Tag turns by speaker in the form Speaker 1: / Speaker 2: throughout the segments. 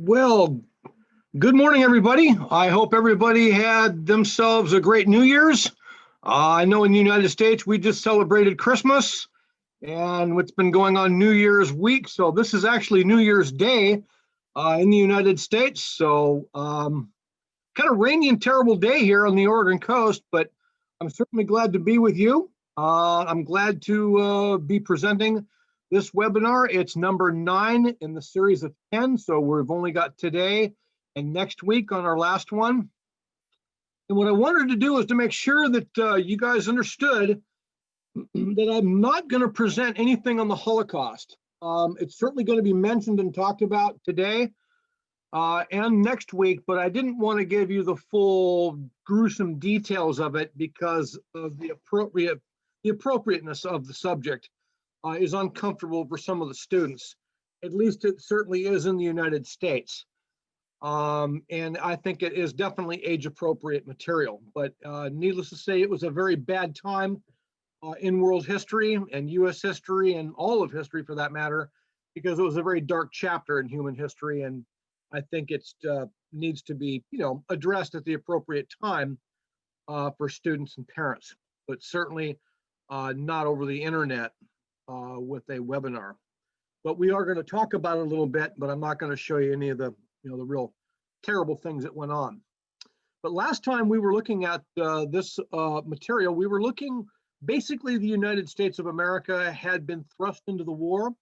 Speaker 1: Well, good morning, everybody. I hope everybody had themselves a great New Year's. I know in the United States, we just celebrated Christmas and what's been going on New Year's week. So this is actually New Year's Day in the United States. So kind of rainy and terrible day here on the Oregon coast, but I'm certainly glad to be with you. I'm glad to be presenting this webinar. It's number 9 in the series of 10. So we've only got today and next week on our last one. And what I wanted to do is to make sure that you guys understood that I'm not going to present anything on the Holocaust. It's certainly going to be mentioned and talked about today and next week, but I didn't want to give you the full gruesome details of it because of the appropriateness of the subject is uncomfortable for some of the students. At least it certainly is in the United States. And I think it is definitely age-appropriate material. But needless to say, it was a very bad time in world history and U.S. history and all of history for that matter, because it was a very dark chapter in human history. And I think it needs to be, addressed at the appropriate time for students and parents, but certainly not over the internet with a webinar. But we are going to talk about it a little bit, but I'm not going to show you any of the, the real terrible things that went on. But last time we were looking at this material, we were looking, basically the United States of America had been thrust into the war,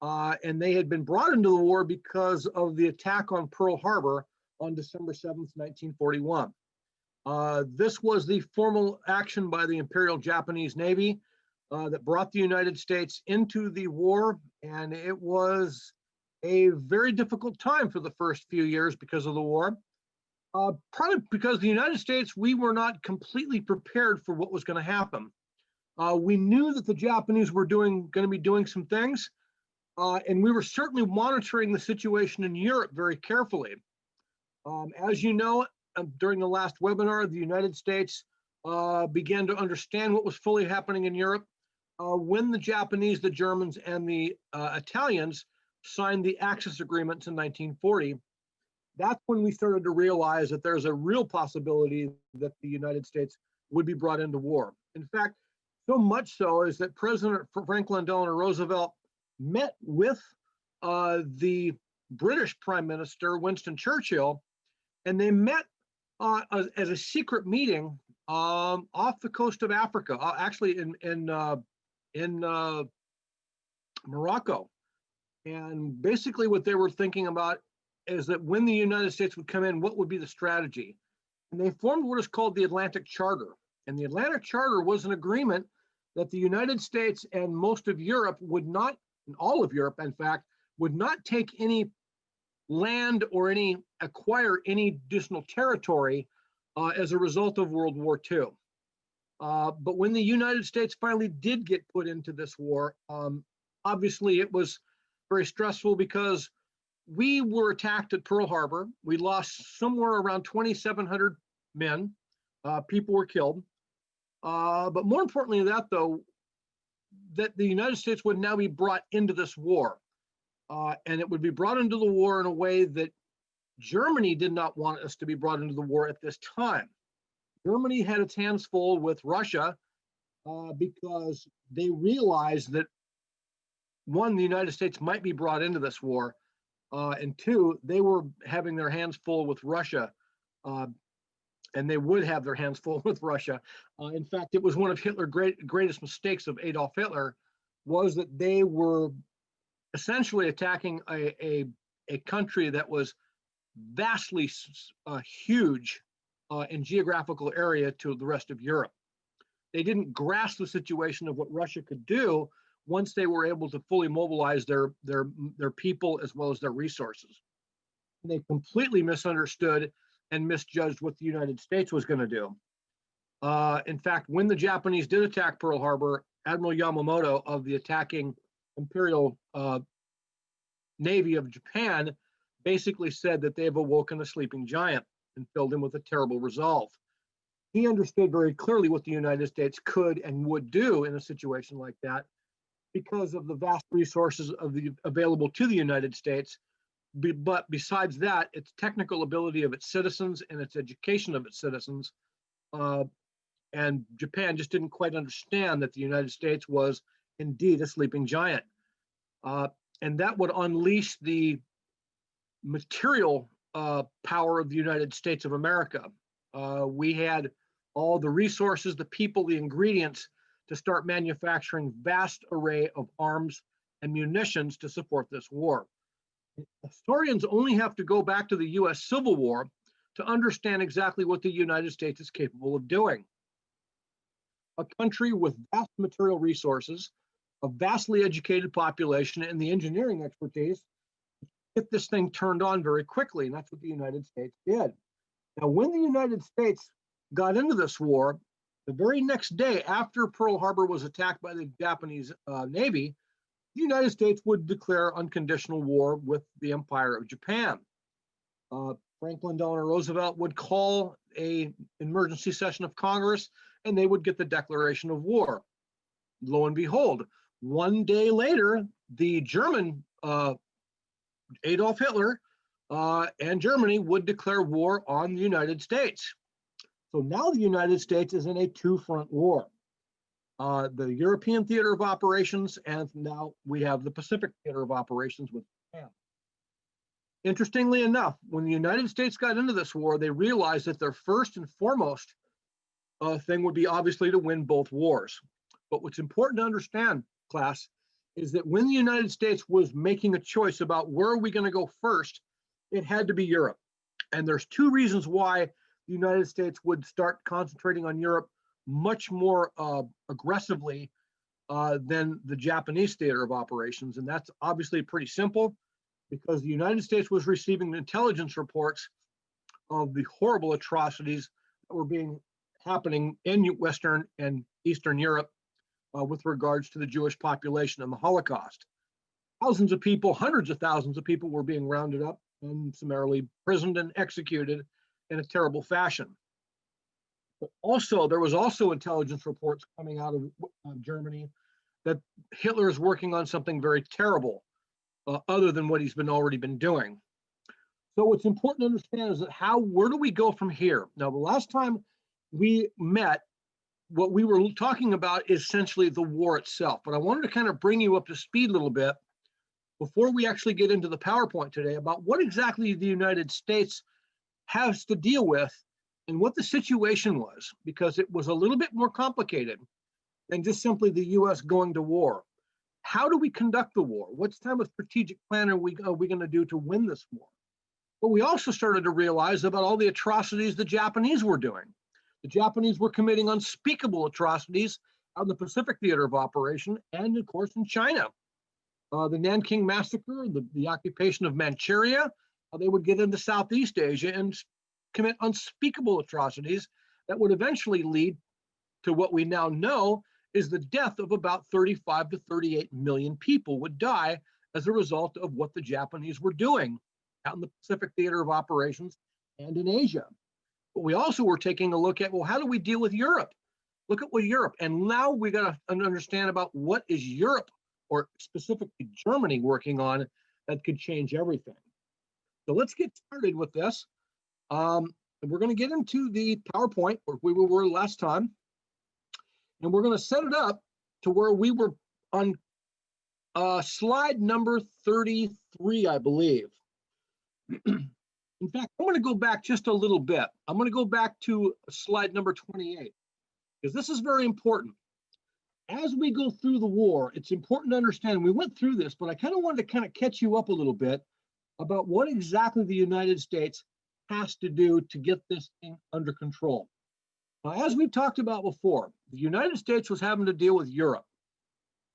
Speaker 1: and they had been brought into the war because of the attack on Pearl Harbor on December 7th, 1941. This was the formal action by the Imperial Japanese Navy that brought the United States into the war, and it was a very difficult time for the first few years because of the war. Probably because the United States, we were not completely prepared for what was going to happen. We knew that the Japanese were going to be doing some things, and we were certainly monitoring the situation in Europe very carefully. As you know, during the last webinar, the United States began to understand what was fully happening in Europe when the Japanese, the Germans, and the Italians signed the Axis agreements in 1940. That's when we started to realize that there's a real possibility that the United States would be brought into war. In fact, so much so is that President Franklin Delano Roosevelt met with the British Prime Minister Winston Churchill, and they met as a secret meeting off the coast of Africa, actually in Morocco. And basically what they were thinking about is that when the United States would come in, what would be the strategy? And they formed what is called the Atlantic Charter. And the Atlantic Charter was an agreement that the United States and most of Europe would not, and all of Europe, in fact, would not take any land or acquire any additional territory as a result of World War II. But when the United States finally did get put into this war, obviously it was very stressful because we were attacked at Pearl Harbor. We lost somewhere around 2,700 men. People were killed. But more importantly than that, though, that the United States would now be brought into this war. And it would be brought into the war in a way that Germany did not want us to be brought into the war at this time. Germany had its hands full with Russia because they realized that, one, the United States might be brought into this war, and two, they were having their hands full with Russia, and they would have their hands full with Russia. In fact, it was one of Hitler's greatest mistakes of Adolf Hitler, was that they were essentially attacking a country that was vastly huge in geographical area to the rest of Europe. They didn't grasp the situation of what Russia could do once they were able to fully mobilize their people as well as their resources. And they completely misunderstood and misjudged what the United States was going to do. In fact, when the Japanese did attack Pearl Harbor, Admiral Yamamoto of the attacking Imperial Navy of Japan basically said that they have awoken a sleeping giant and filled him with a terrible resolve. He understood very clearly what the United States could and would do in a situation like that because of the vast resources available to the United States but besides that, its technical ability of its citizens and its education of its citizens. And Japan just didn't quite understand that the United States was indeed a sleeping giant. And that would unleash the material power of the United States of America. We had all the resources, the people, the ingredients to start manufacturing vast array of arms and munitions to support this war. Historians only have to go back to the US Civil War to understand exactly what the United States is capable of doing. A country with vast material resources, a vastly educated population, and the engineering expertise to get this thing turned on very quickly, and that's what the United States did. Now, when the United States got into this war, the very next day after Pearl Harbor was attacked by the Japanese Navy, the United States would declare unconditional war with the Empire of Japan. Franklin Delano Roosevelt would call an emergency session of Congress, and they would get the declaration of war. Lo and behold, one day later, the German Adolf Hitler and Germany would declare war on the United States. So now the United States is in a two-front war. The European theater of operations, and now we have the Pacific theater of operations with Japan. Interestingly enough, when the United States got into this war, they realized that their first and foremost thing would be obviously to win both wars. But what's important to understand, class, is that when the United States was making a choice about where are we going to go first, it had to be Europe. And there's two reasons why the United States would start concentrating on Europe much more aggressively than the Japanese theater of operations. And that's obviously pretty simple, because the United States was receiving intelligence reports of the horrible atrocities that were happening in Western and Eastern Europe with regards to the Jewish population and the Holocaust. Thousands of people, hundreds of thousands of people were being rounded up and summarily imprisoned and executed in a terrible fashion. But also, there was also intelligence reports coming out of Germany that Hitler is working on something very terrible, other than what he's already been doing. So what's important to understand is that where do we go from here? Now, the last time we met, what we were talking about is essentially the war itself. But I wanted to kind of bring you up to speed a little bit before we actually get into the PowerPoint today about what exactly the United States has to deal with and what the situation was, because it was a little bit more complicated than just simply the US going to war. How do we conduct the war? What type of strategic plan are we going to do to win this war? But we also started to realize about all the atrocities the Japanese were doing. The Japanese were committing unspeakable atrocities out in the Pacific theater of operation and, of course, in China. The Nanking Massacre, the occupation of Manchuria, they would get into Southeast Asia and commit unspeakable atrocities that would eventually lead to what we now know is the death of about 35 to 38 million people would die as a result of what the Japanese were doing out in the Pacific theater of operations and in Asia. But we also were taking a look at, well, how do we deal with Europe? Look at what Europe, and now we got to understand about what is Europe, or specifically Germany, working on that could change everything. So let's get started with this. We're going to get into the PowerPoint where we were last time. And we're going to set it up to where we were on slide number 33, I believe. In fact, I'm going to go back just a little bit. I'm going to go back to slide number 28, because this is very important. As we go through the war, it's important to understand, we went through this, but I kind of wanted to catch you up a little bit about what exactly the United States has to do to get this thing under control. Now, as we've talked about before, the United States was having to deal with Europe.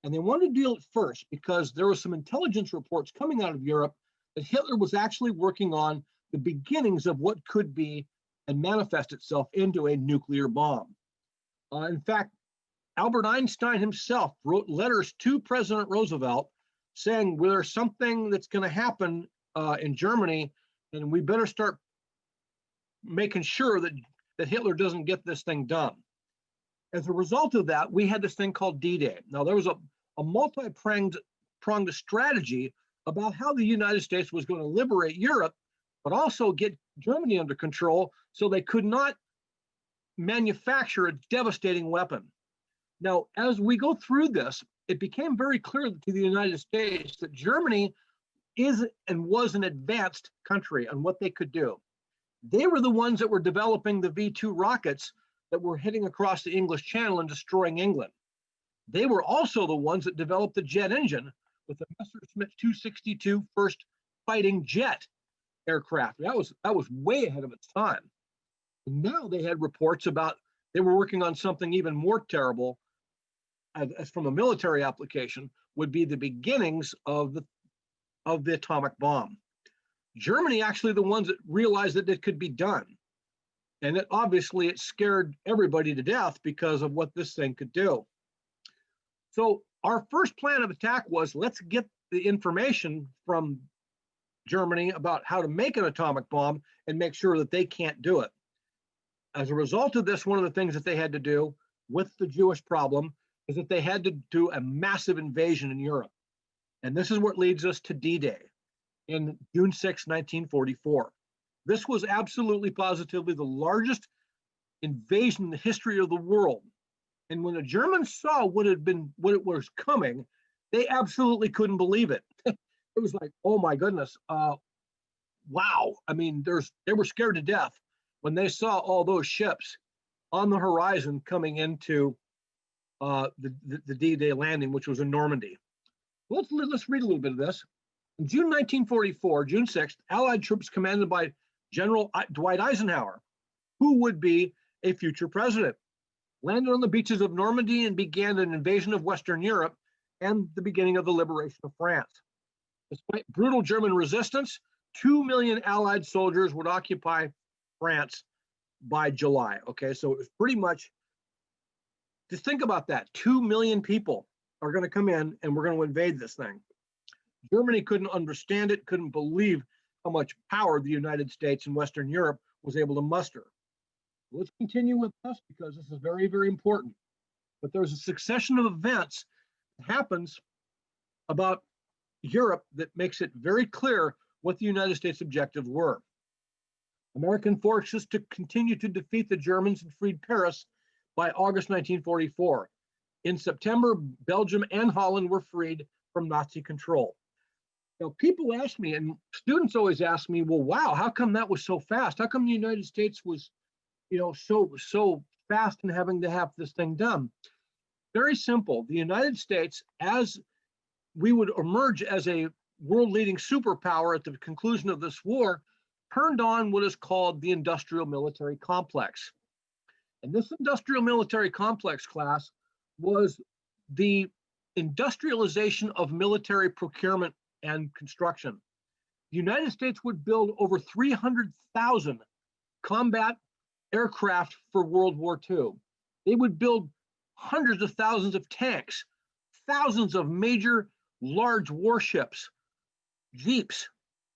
Speaker 1: And they wanted to deal it first because there were some intelligence reports coming out of Europe that Hitler was actually working on the beginnings of what could be and manifest itself into a nuclear bomb. In fact, Albert Einstein himself wrote letters to President Roosevelt saying, well, there's something that's going to happen in Germany, and we better start making sure that Hitler doesn't get this thing done. As a result of that, we had this thing called D-Day. Now, there was a multi-pronged strategy about how the United States was going to liberate Europe, but also get Germany under control so they could not manufacture a devastating weapon. Now, as we go through this, it became very clear to the United States that Germany is and was an advanced country on what they could do. They were the ones that were developing the V-2 rockets that were hitting across the English Channel and destroying England. They were also the ones that developed the jet engine with the Messerschmitt 262 first fighting jet aircraft. That was way ahead of its time. And now they had reports about they were working on something even more terrible, as from a military application, would be the beginnings of the atomic bomb. Germany actually the ones that realized that it could be done. And obviously it scared everybody to death because of what this thing could do. So our first plan of attack was, let's get the information from Germany about how to make an atomic bomb and make sure that they can't do it. As a result of this, one of the things that they had to do with the Jewish problem is that they had to do a massive invasion in Europe. And this is what leads us to D-Day in June 6, 1944. This was absolutely positively the largest invasion in the history of the world. And when the Germans saw what it was coming, they absolutely couldn't believe it. It was like, oh my goodness, wow. I mean, they were scared to death when they saw all those ships on the horizon coming into the D-Day landing, which was in Normandy. Let's read a little bit of this. In June 1944, June 6th, Allied troops commanded by General Dwight Eisenhower, who would be a future president, landed on the beaches of Normandy and began an invasion of Western Europe and the beginning of the liberation of France. Despite brutal German resistance, 2 million Allied soldiers would occupy France by July. Okay, so it was pretty much, just think about that. 2 million people are going to come in and we're going to invade this thing. Germany couldn't understand it, couldn't believe how much power the United States and Western Europe was able to muster. Let's continue with this because this is very, very important. But there's a succession of events that happens about Europe that makes it very clear what the United States objectives were. American forces to continue to defeat the Germans and freed Paris by August 1944. In September, Belgium and Holland were freed from Nazi control. Now, people ask me, and students always ask me, well, wow, how come that was so fast? How come the United States was, so fast in having to have this thing done? Very simple. The United States, as we would emerge as a world-leading superpower at the conclusion of this war, turned on what is called the industrial military complex. And this industrial military complex class was the industrialization of military procurement and construction. The United States would build over 300,000 combat aircraft for World War II. They would build hundreds of thousands of tanks, thousands of major large warships, jeeps,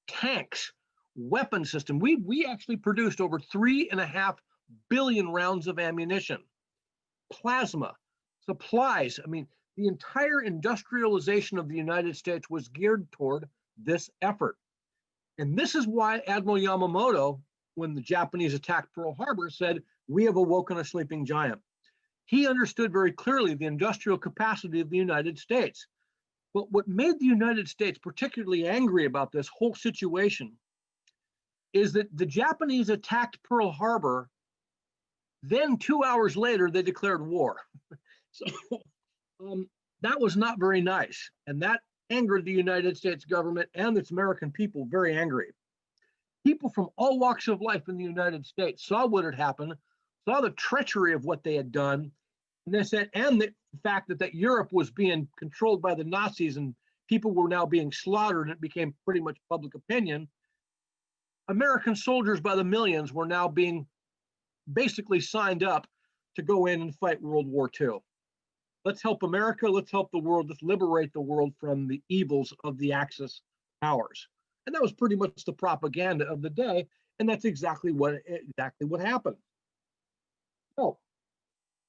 Speaker 1: tanks, weapon system. We actually produced over 3.5 billion rounds of ammunition, plasma, supplies. I mean, the entire industrialization of the United States was geared toward this effort. And this is why Admiral Yamamoto, when the Japanese attacked Pearl Harbor, said, "We have awoken a sleeping giant." He understood very clearly the industrial capacity of the United States. But what made the United States particularly angry about this whole situation is that the Japanese attacked Pearl Harbor, then 2 hours later, they declared war. So that was not very nice. And that angered the United States government and its American people very angry. People from all walks of life in the United States saw what had happened, saw the treachery of what they had done, and they said, and the fact that Europe was being controlled by the Nazis and people were now being slaughtered, and it became pretty much public opinion. American soldiers by the millions were now being basically signed up to go in and fight World War II. Let's help America, let's help the world, let's liberate the world from the evils of the Axis powers. And that was pretty much the propaganda of the day, and that's exactly what happened. So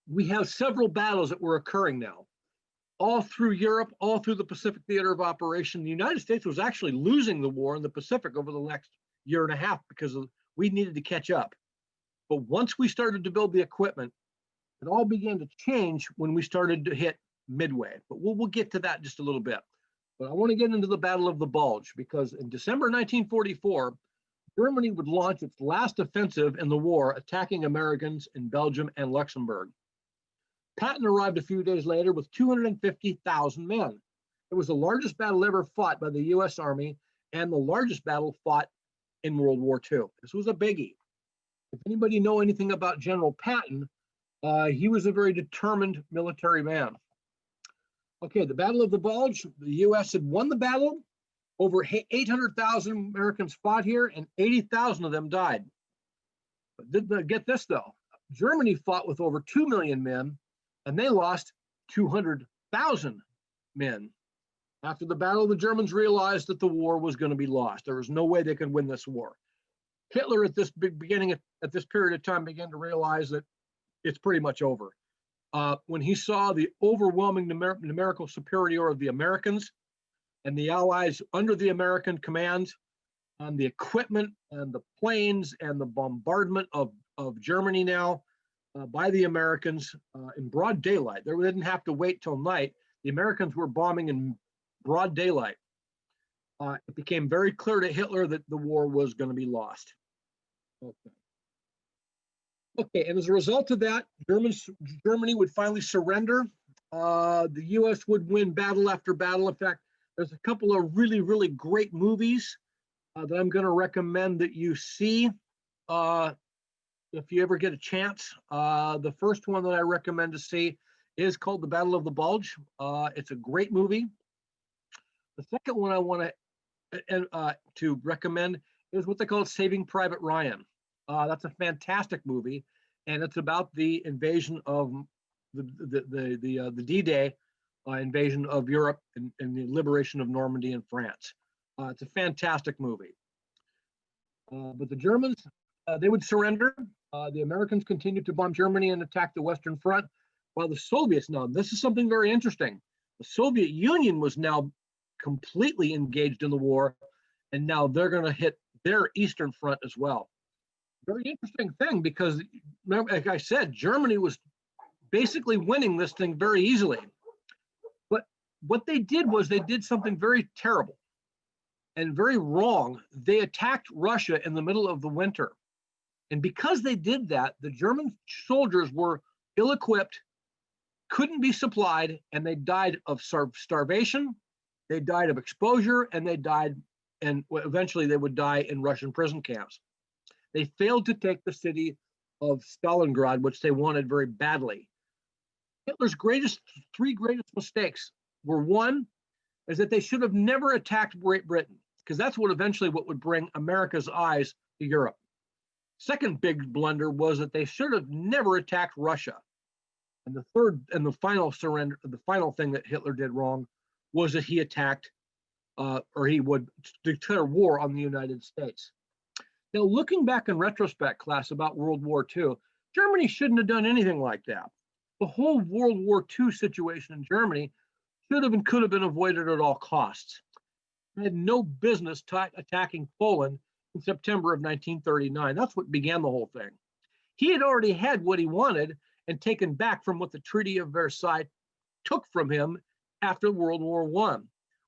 Speaker 1: we have several battles that were occurring now. all through Europe, all through the Pacific theater of operation. The United States was actually losing the war in the Pacific over the next year and a half because we needed to catch up. But once we started to build the equipment, it all began to change when we started to hit Midway. But we'll get to that just a little bit. But I want to get into the Battle of the Bulge, because in December 1944, Germany would launch its last offensive in the war, attacking Americans in Belgium and Luxembourg. Patton arrived a few days later with 250,000 men. It was the largest battle ever fought by the U.S. Army and the largest battle fought in World War II. This was a biggie. If anybody know anything about General Patton, he was a very determined military man. Okay, the Battle of the Bulge, the U.S. had won the battle. Over 800,000 Americans fought here, and 80,000 of them died. But get this, though. Germany fought with over 2 million men, and they lost 200,000 men. After the battle, the Germans realized that the war was going to be lost. There was no way they could win this war. Hitler, at this at this period of time, began to realize that it's pretty much over. When he saw the overwhelming numerical superiority of the Americans and the Allies under the American command, and the equipment and the planes and the bombardment of Germany now by the Americans in broad daylight. They didn't have to wait till night. The Americans were bombing in broad daylight. It became very clear to Hitler that the war was going to be lost. Okay, and as a result of that, Germany would finally surrender. The U.S. would win battle after battle. In fact, there's a couple of really, really great movies that I'm going to recommend that you see if you ever get a chance. The first one that I recommend to see is called The Battle of the Bulge. It's a great movie. The second one I want to recommend is what they call Saving Private Ryan. That's a fantastic movie, and it's about the invasion of the D-Day invasion of Europe and the liberation of Normandy and France. It's a fantastic movie. But the Germans, they would surrender. The Americans continued to bomb Germany and attack the Western Front, while the Soviets, now this is something very interesting, the Soviet Union was now completely engaged in the war, and now they're going to hit their Eastern Front as well. Very interesting thing, because like I said, Germany was basically winning this thing very easily. But what they did was they did something very terrible and very wrong. They attacked Russia in the middle of the winter. And because they did that, the German soldiers were ill-equipped, couldn't be supplied, and they died of starvation, they died of exposure, and they died, and eventually they would die in Russian prison camps. They failed to take the city of Stalingrad, which they wanted very badly. Hitler's three greatest mistakes were, one, is that they should have never attacked Great Britain, because that's what would bring America's eyes to Europe. Second big blunder was that they should have never attacked Russia. And the third and the final thing that Hitler did wrong was that he attacked, or he would declare war on the United States. Now, looking back in retrospect, class, about World War II, Germany shouldn't have done anything like that. The whole World War II situation in Germany should have and could have been avoided at all costs. They had no business attacking Poland in September of 1939. That's what began the whole thing. He had already had what he wanted and taken back from what the Treaty of Versailles took from him after World War I.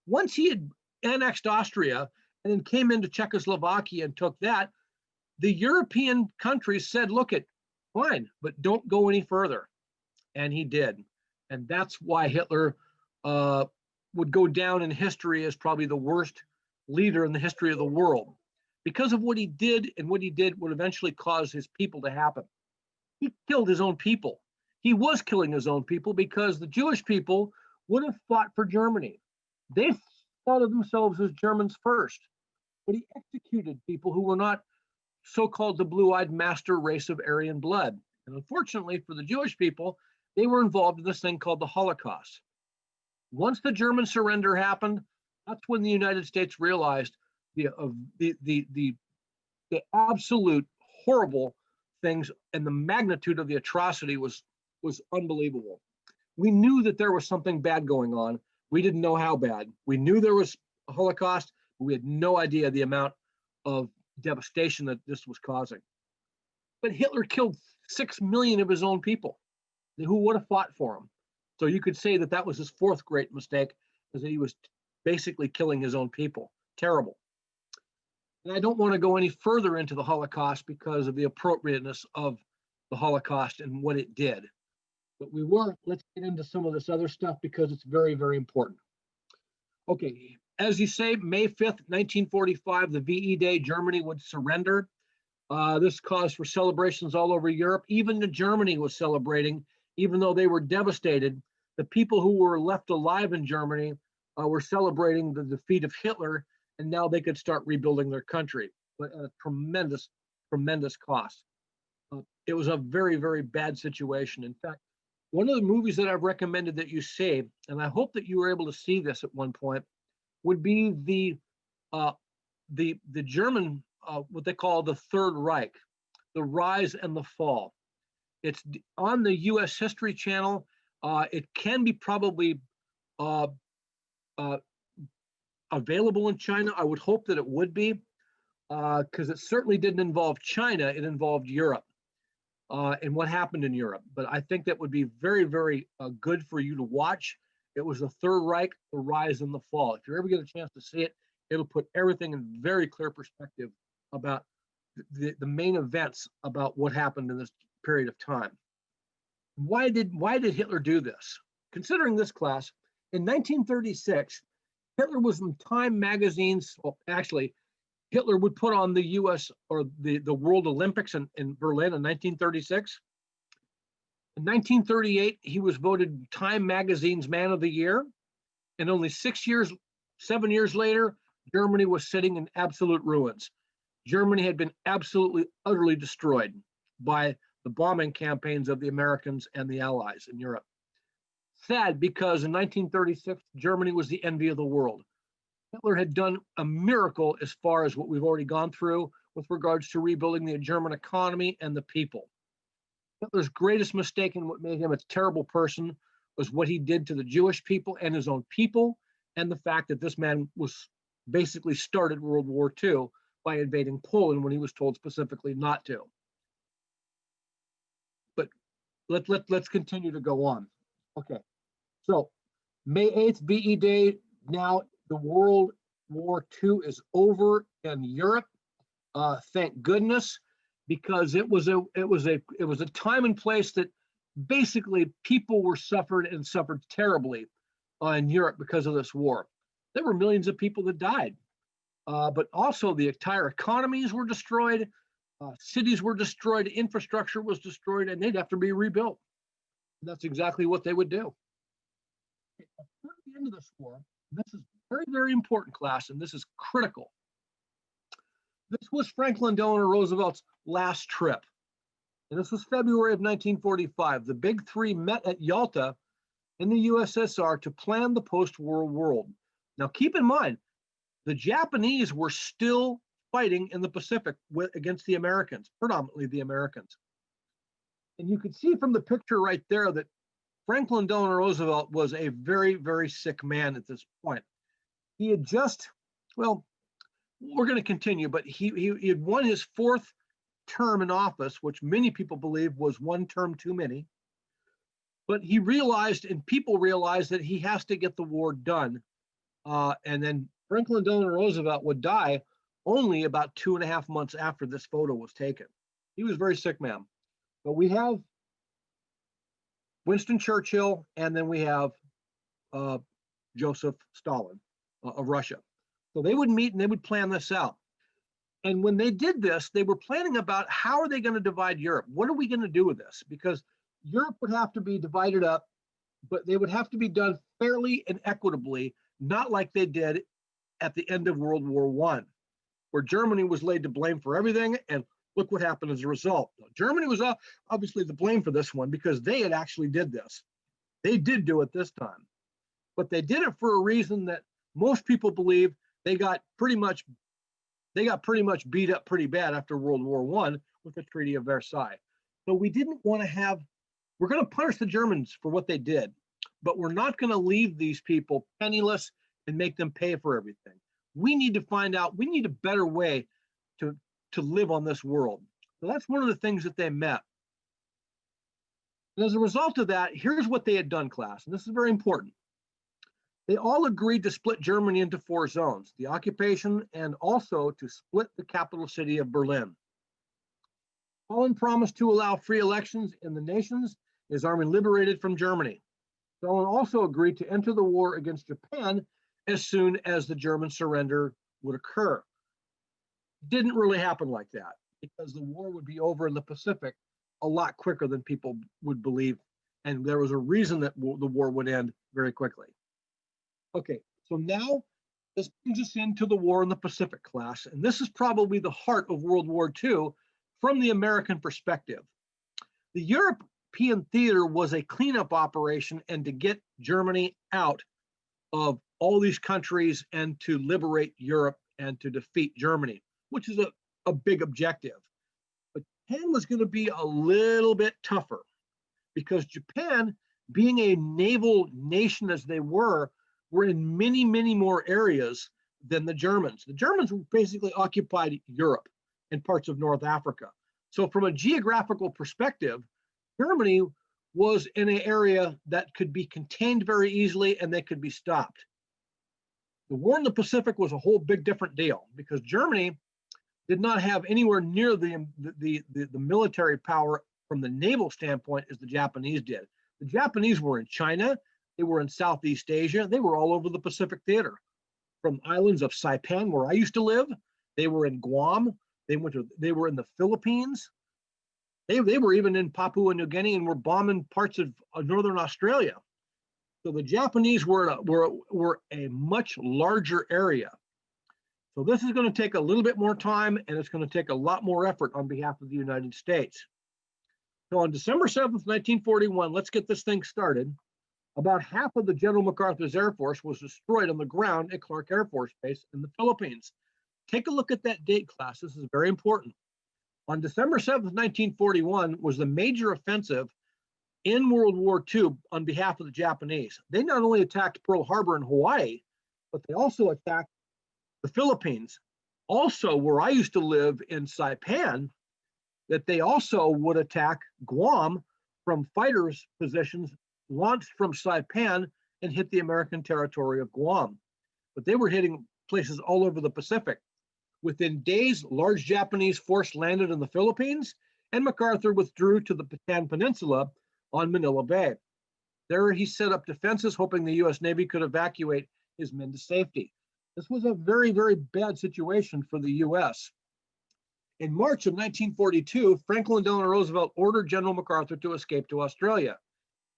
Speaker 1: Once he had annexed Austria and then came into Czechoslovakia and took that, the European countries said, look, fine, but don't go any further. And he did. And that's why Hitler would go down in history as probably the worst leader in the history of the world, because of what he did, and what he did would eventually cause his people to happen. He killed his own people. He was killing his own people because the Jewish people would have fought for Germany. They thought of themselves as Germans first, but he executed people who were not so-called the blue-eyed master race of Aryan blood. And unfortunately for the Jewish people, they were involved in this thing called the Holocaust. Once the German surrender happened, that's when the United States realized the absolute horrible things, and the magnitude of the atrocity was unbelievable. We knew that there was something bad going on. We didn't know how bad. We knew there was a Holocaust, but we had no idea the amount of devastation that this was causing. But Hitler killed 6 million of his own people who would have fought for him. So you could say that that was his fourth great mistake, is that he was basically killing his own people. Terrible. And I don't want to go any further into the Holocaust because of the appropriateness of the Holocaust and what it did. But let's get into some of this other stuff because it's very, very important. Okay, as you say, May 5th, 1945, the VE Day, Germany would surrender. This caused for celebrations all over Europe. Even Germany was celebrating, even though they were devastated. The people who were left alive in Germany were celebrating the defeat of Hitler, and now they could start rebuilding their country, but at a tremendous, tremendous cost. It was a very, very bad situation. In fact, one of the movies that I've recommended that you see, and I hope that you were able to see this at one point, would be the German, what they call the Third Reich, the rise and the fall. It's on the U.S. History Channel. It can be probably available in China. I would hope that it would be, because it certainly didn't involve China. It involved Europe and what happened in Europe. But I think that would be very, very good for you to watch. It was the Third Reich, the rise and the fall. If you ever get a chance to see it, it'll put everything in very clear perspective about the main events about what happened in this period of time. Why did Hitler do this? Considering this, class, in 1936, Hitler was in Time magazine's, well, actually, Hitler would put on the U.S. or the World Olympics in Berlin in 1936. In 1938, he was voted Time magazine's Man of the Year. And only 7 years later, Germany was sitting in absolute ruins. Germany had been absolutely, utterly destroyed by the bombing campaigns of the Americans and the Allies in Europe. Sad, because in 1936, Germany was the envy of the world. Hitler had done a miracle as far as what we've already gone through with regards to rebuilding the German economy and the people. Hitler's greatest mistake and what made him a terrible person was what he did to the Jewish people and his own people, and the fact that this man was basically started World War II by invading Poland when he was told specifically not to. But let's continue to go on. Okay, so May 8th, VE Day. Now the World War II is over in Europe. Thank goodness, because it was a time and place that basically people were suffered terribly in Europe because of this war. There were millions of people that died, but also the entire economies were destroyed, cities were destroyed, infrastructure was destroyed, and they'd have to be rebuilt. And that's exactly what they would do. At the end of this war, this is very, very important, class, and this is critical. This was Franklin Delano Roosevelt's last trip. And this was February of 1945. The big three met at Yalta in the USSR to plan the post-war world. Now, keep in mind, the Japanese were still fighting in the Pacific against the Americans, predominantly the Americans. And you can see from the picture right there that Franklin Delano Roosevelt was a very, very sick man at this point. He had just, well, we're going to continue, but he had won his fourth term in office, which many people believe was one term too many. But he realized, and people realized, that he has to get the war done. And then Franklin Delano Roosevelt would die only about 2.5 months after this photo was taken. He was a very sick man. But we have Winston Churchill, and then we have Joseph Stalin of Russia. So they would meet and they would plan this out. And when they did this, they were planning about how are they going to divide Europe? What are we going to do with this? Because Europe would have to be divided up, but they would have to be done fairly and equitably, not like they did at the end of World War I, where Germany was laid to blame for everything. And look what happened as a result. Germany was obviously the blame for this one because they had actually did this. They did do it this time. But they did it for a reason that most people believe they got pretty much beat up pretty bad after World War I with the Treaty of Versailles. So we didn't want to have, we're going to punish the Germans for what they did. but we're not going to leave these people penniless and make them pay for everything. We need to find out, we need a better way to live on this world. So that's one of the things that they met. And as a result of that, here's what they had done, class, and this is very important. They all agreed to split Germany into 4 zones, the occupation, and also to split the capital city of Berlin. Stalin promised to allow free elections in the nations, his army liberated from Germany. Stalin also agreed to enter the war against Japan as soon as the German surrender would occur. Didn't really happen like that, because the war would be over in the Pacific a lot quicker than people would believe, and there was a reason that the war would end very quickly. Okay, so now this brings us into the war in the Pacific, class, and this is probably the heart of World War II from the American perspective. The European theater was a cleanup operation and to get Germany out of all these countries and to liberate Europe and to defeat Germany, which is a big objective. But Japan was going to be a little bit tougher because Japan, being a naval nation as they were in many, many more areas than the Germans. The Germans basically occupied Europe and parts of North Africa. So from a geographical perspective, Germany was in an area that could be contained very easily and they could be stopped. The war in the Pacific was a whole big different deal because Germany did not have anywhere near the military power from the naval standpoint as the Japanese did. The Japanese were in China, they were in Southeast Asia, they were all over the Pacific theater. From islands of Saipan, where I used to live, they were in Guam, they were in the Philippines, they were even in Papua New Guinea and were bombing parts of northern Australia. So the Japanese were a much larger area. So this is going to take a little bit more time and it's going to take a lot more effort on behalf of the United States. So on December 7th, 1941, let's get this thing started. About half of the General MacArthur's Air Force was destroyed on the ground at Clark Air Force Base in the Philippines. Take a look at that date, class. This is very important. On December 7th, 1941 was the major offensive in World War II on behalf of the Japanese. They not only attacked Pearl Harbor in Hawaii, but they also attacked the Philippines. Also, where I used to live in Saipan, that they also would attack Guam from fighters' positions launched from Saipan and hit the American territory of Guam. But they were hitting places all over the Pacific. Within days, large Japanese force landed in the Philippines, and MacArthur withdrew to the Bataan Peninsula on Manila Bay. There he set up defenses, hoping the U.S. Navy could evacuate his men to safety. This was a very, very bad situation for the U.S. In March of 1942, Franklin Delano Roosevelt ordered General MacArthur to escape to Australia.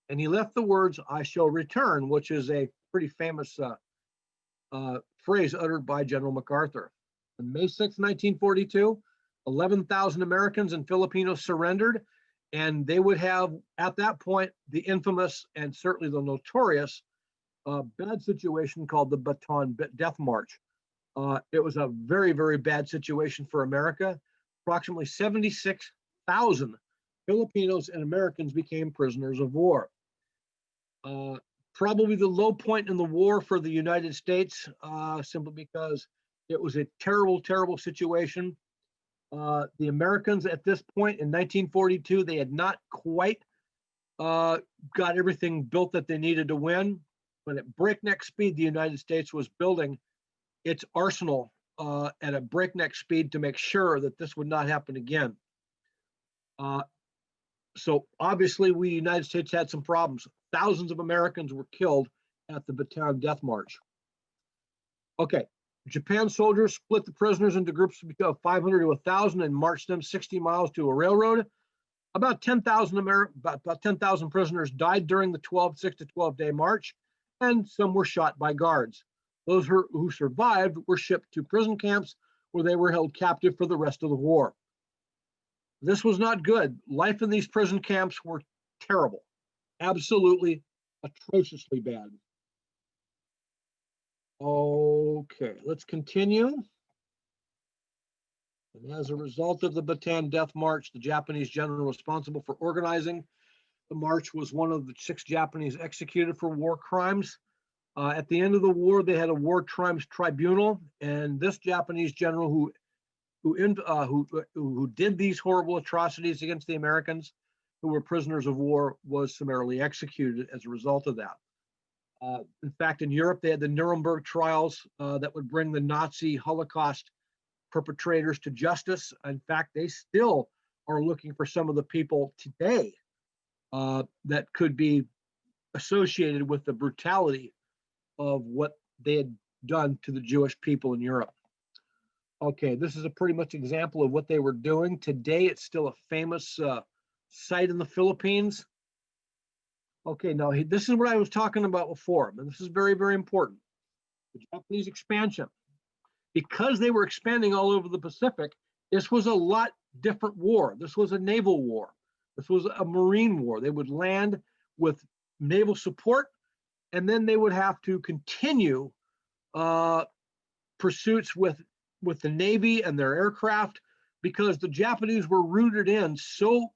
Speaker 1: And he left the words, "I shall return," which is a pretty famous phrase uttered by General MacArthur. On May 6, 1942, 11,000 Americans and Filipinos surrendered, and they would have, at that point, the infamous and certainly the notorious bad situation called the Bataan Death March. It was a very, very bad situation for America. Approximately 76,000 Filipinos and Americans became prisoners of war. Probably the low point in the war for the United States, simply because it was a terrible, terrible situation. The Americans at this point in 1942, they had not quite got everything built that they needed to win, but at breakneck speed, the United States was building its arsenal at a breakneck speed to make sure that this would not happen again. So obviously, we, the United States, had some problems. Thousands of Americans were killed at the Bataan Death March. Okay, Japan soldiers split the prisoners into groups of 500 to 1,000 and marched them 60 miles to a railroad. About 10,000 prisoners died during the 6 to 12-day march, and some were shot by guards. Those who survived were shipped to prison camps where they were held captive for the rest of the war. This was not good. Life in these prison camps were terrible, absolutely atrociously bad. Okay, let's continue. And as a result of the Bataan Death March, the Japanese general responsible for organizing The March was one of the 6 Japanese executed for war crimes. At the end of the war, they had a war crimes tribunal, and this Japanese general who did these horrible atrocities against the Americans, who were prisoners of war, was summarily executed as a result of that. In fact, in Europe, they had the Nuremberg trials that would bring the Nazi Holocaust perpetrators to justice. In fact, they still are looking for some of the people today that could be associated with the brutality of what they had done to the Jewish people in Europe. Okay, this is a pretty much example of what they were doing. Today, it's still a famous site in the Philippines. Okay, now this is what I was talking about before, and this is very, very important. The Japanese expansion. Because they were expanding all over the Pacific, this was a lot different war. This was a naval war. This was a marine war. They would land with naval support, and then they would have to continue pursuits with the Navy and their aircraft, because the Japanese were rooted in so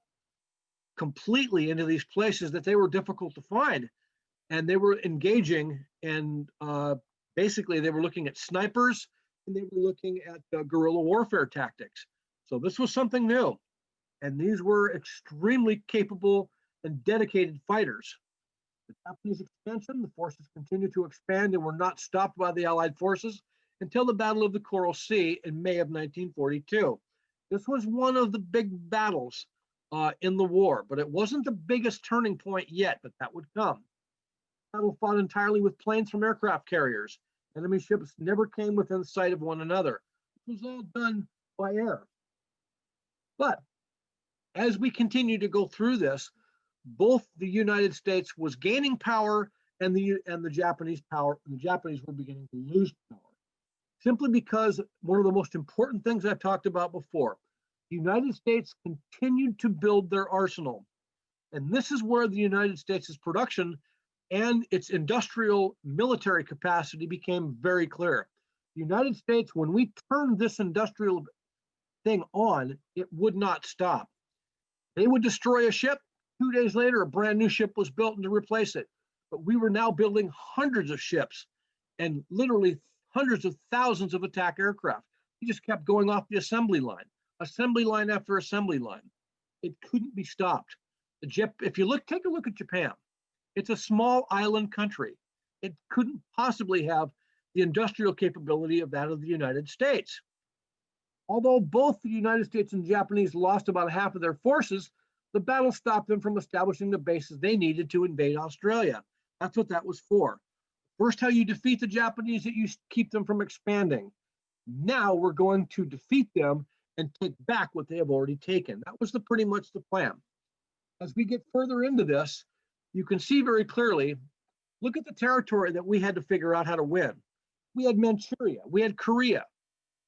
Speaker 1: completely into these places that they were difficult to find. And they were engaging, and basically they were looking at snipers, and they were looking at guerrilla warfare tactics. So this was something new. And these were extremely capable and dedicated fighters. The Japanese expansion, the forces continued to expand and were not stopped by the Allied forces until the Battle of the Coral Sea in May of 1942. This was one of the big battles in the war, but it wasn't the biggest turning point yet, but that would come. The battle fought entirely with planes from aircraft carriers. Enemy ships never came within sight of one another. It was all done by air. But as we continue to go through this, both the United States was gaining power and the Japanese power, and the Japanese were beginning to lose power. Simply because one of the most important things I've talked about before, the United States continued to build their arsenal. And this is where the United States' production and its industrial military capacity became very clear. The United States, when we turned this industrial thing on, it would not stop. They would destroy a ship. 2 days later, a brand new ship was built to replace it. But we were now building hundreds of ships and literally hundreds of thousands of attack aircraft. We just kept going off the assembly line after assembly line. It couldn't be stopped. If you take a look at Japan, it's a small island country. It couldn't possibly have the industrial capability of that of the United States. Although both the United States and the Japanese lost about half of their forces, the battle stopped them from establishing the bases they needed to invade Australia. That's what that was for. First, how you defeat the Japanese, that you keep them from expanding. Now we're going to defeat them and take back what they have already taken. That was pretty much the plan. As we get further into this, you can see very clearly, look at the territory that we had to figure out how to win. We had Manchuria, we had Korea,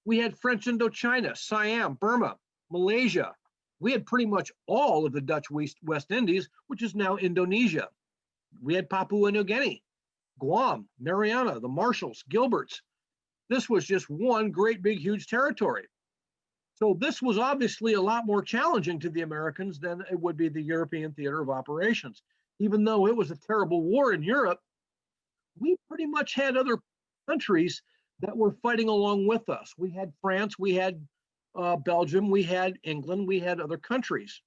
Speaker 1: we had French Indochina, Siam, Burma, Malaysia. We had pretty much all of the Dutch West Indies, which is now Indonesia. We had Papua New Guinea, Guam, Mariana, the Marshalls, Gilberts. This was just one great big huge territory. So this was obviously a lot more challenging to the Americans than it would be the European theater of operations. Even though it was a terrible war in Europe, we pretty much had other countries that were fighting along with us. We had France, we had Belgium, we had England, we had other countries.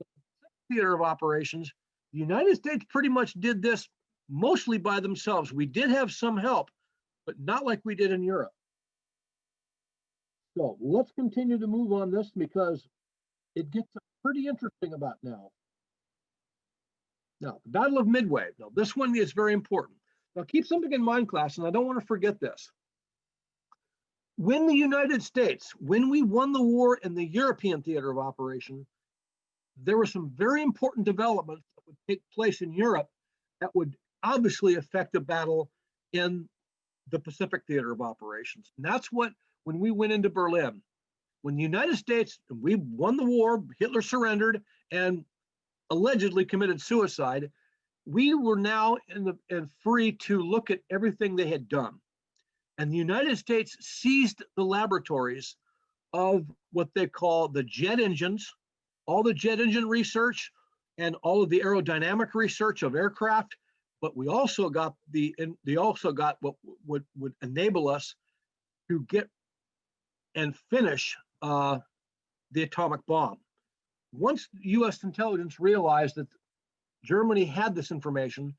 Speaker 1: The theater of operations, the United States pretty much did this mostly by themselves. We did have some help, but not like we did in Europe. So let's continue to move on this, because it gets pretty interesting about now. Now, the Battle of Midway. Now, this one is very important. Now, keep something in mind, class, and I don't want to forget this. When the United States, when we won the war in the European theater of operation, there were some very important developments that would take place in Europe that would obviously affect the battle in the Pacific theater of operations. And that's what, when we went into Berlin, when the United States, we won the war, Hitler surrendered and allegedly committed suicide, we were now free to look at everything they had done. And the United States seized the laboratories of what they call the jet engines, all the jet engine research, and all of the aerodynamic research of aircraft, but we also got they also got what would enable us to get and finish the atomic bomb. Once U.S. intelligence realized that Germany had this information,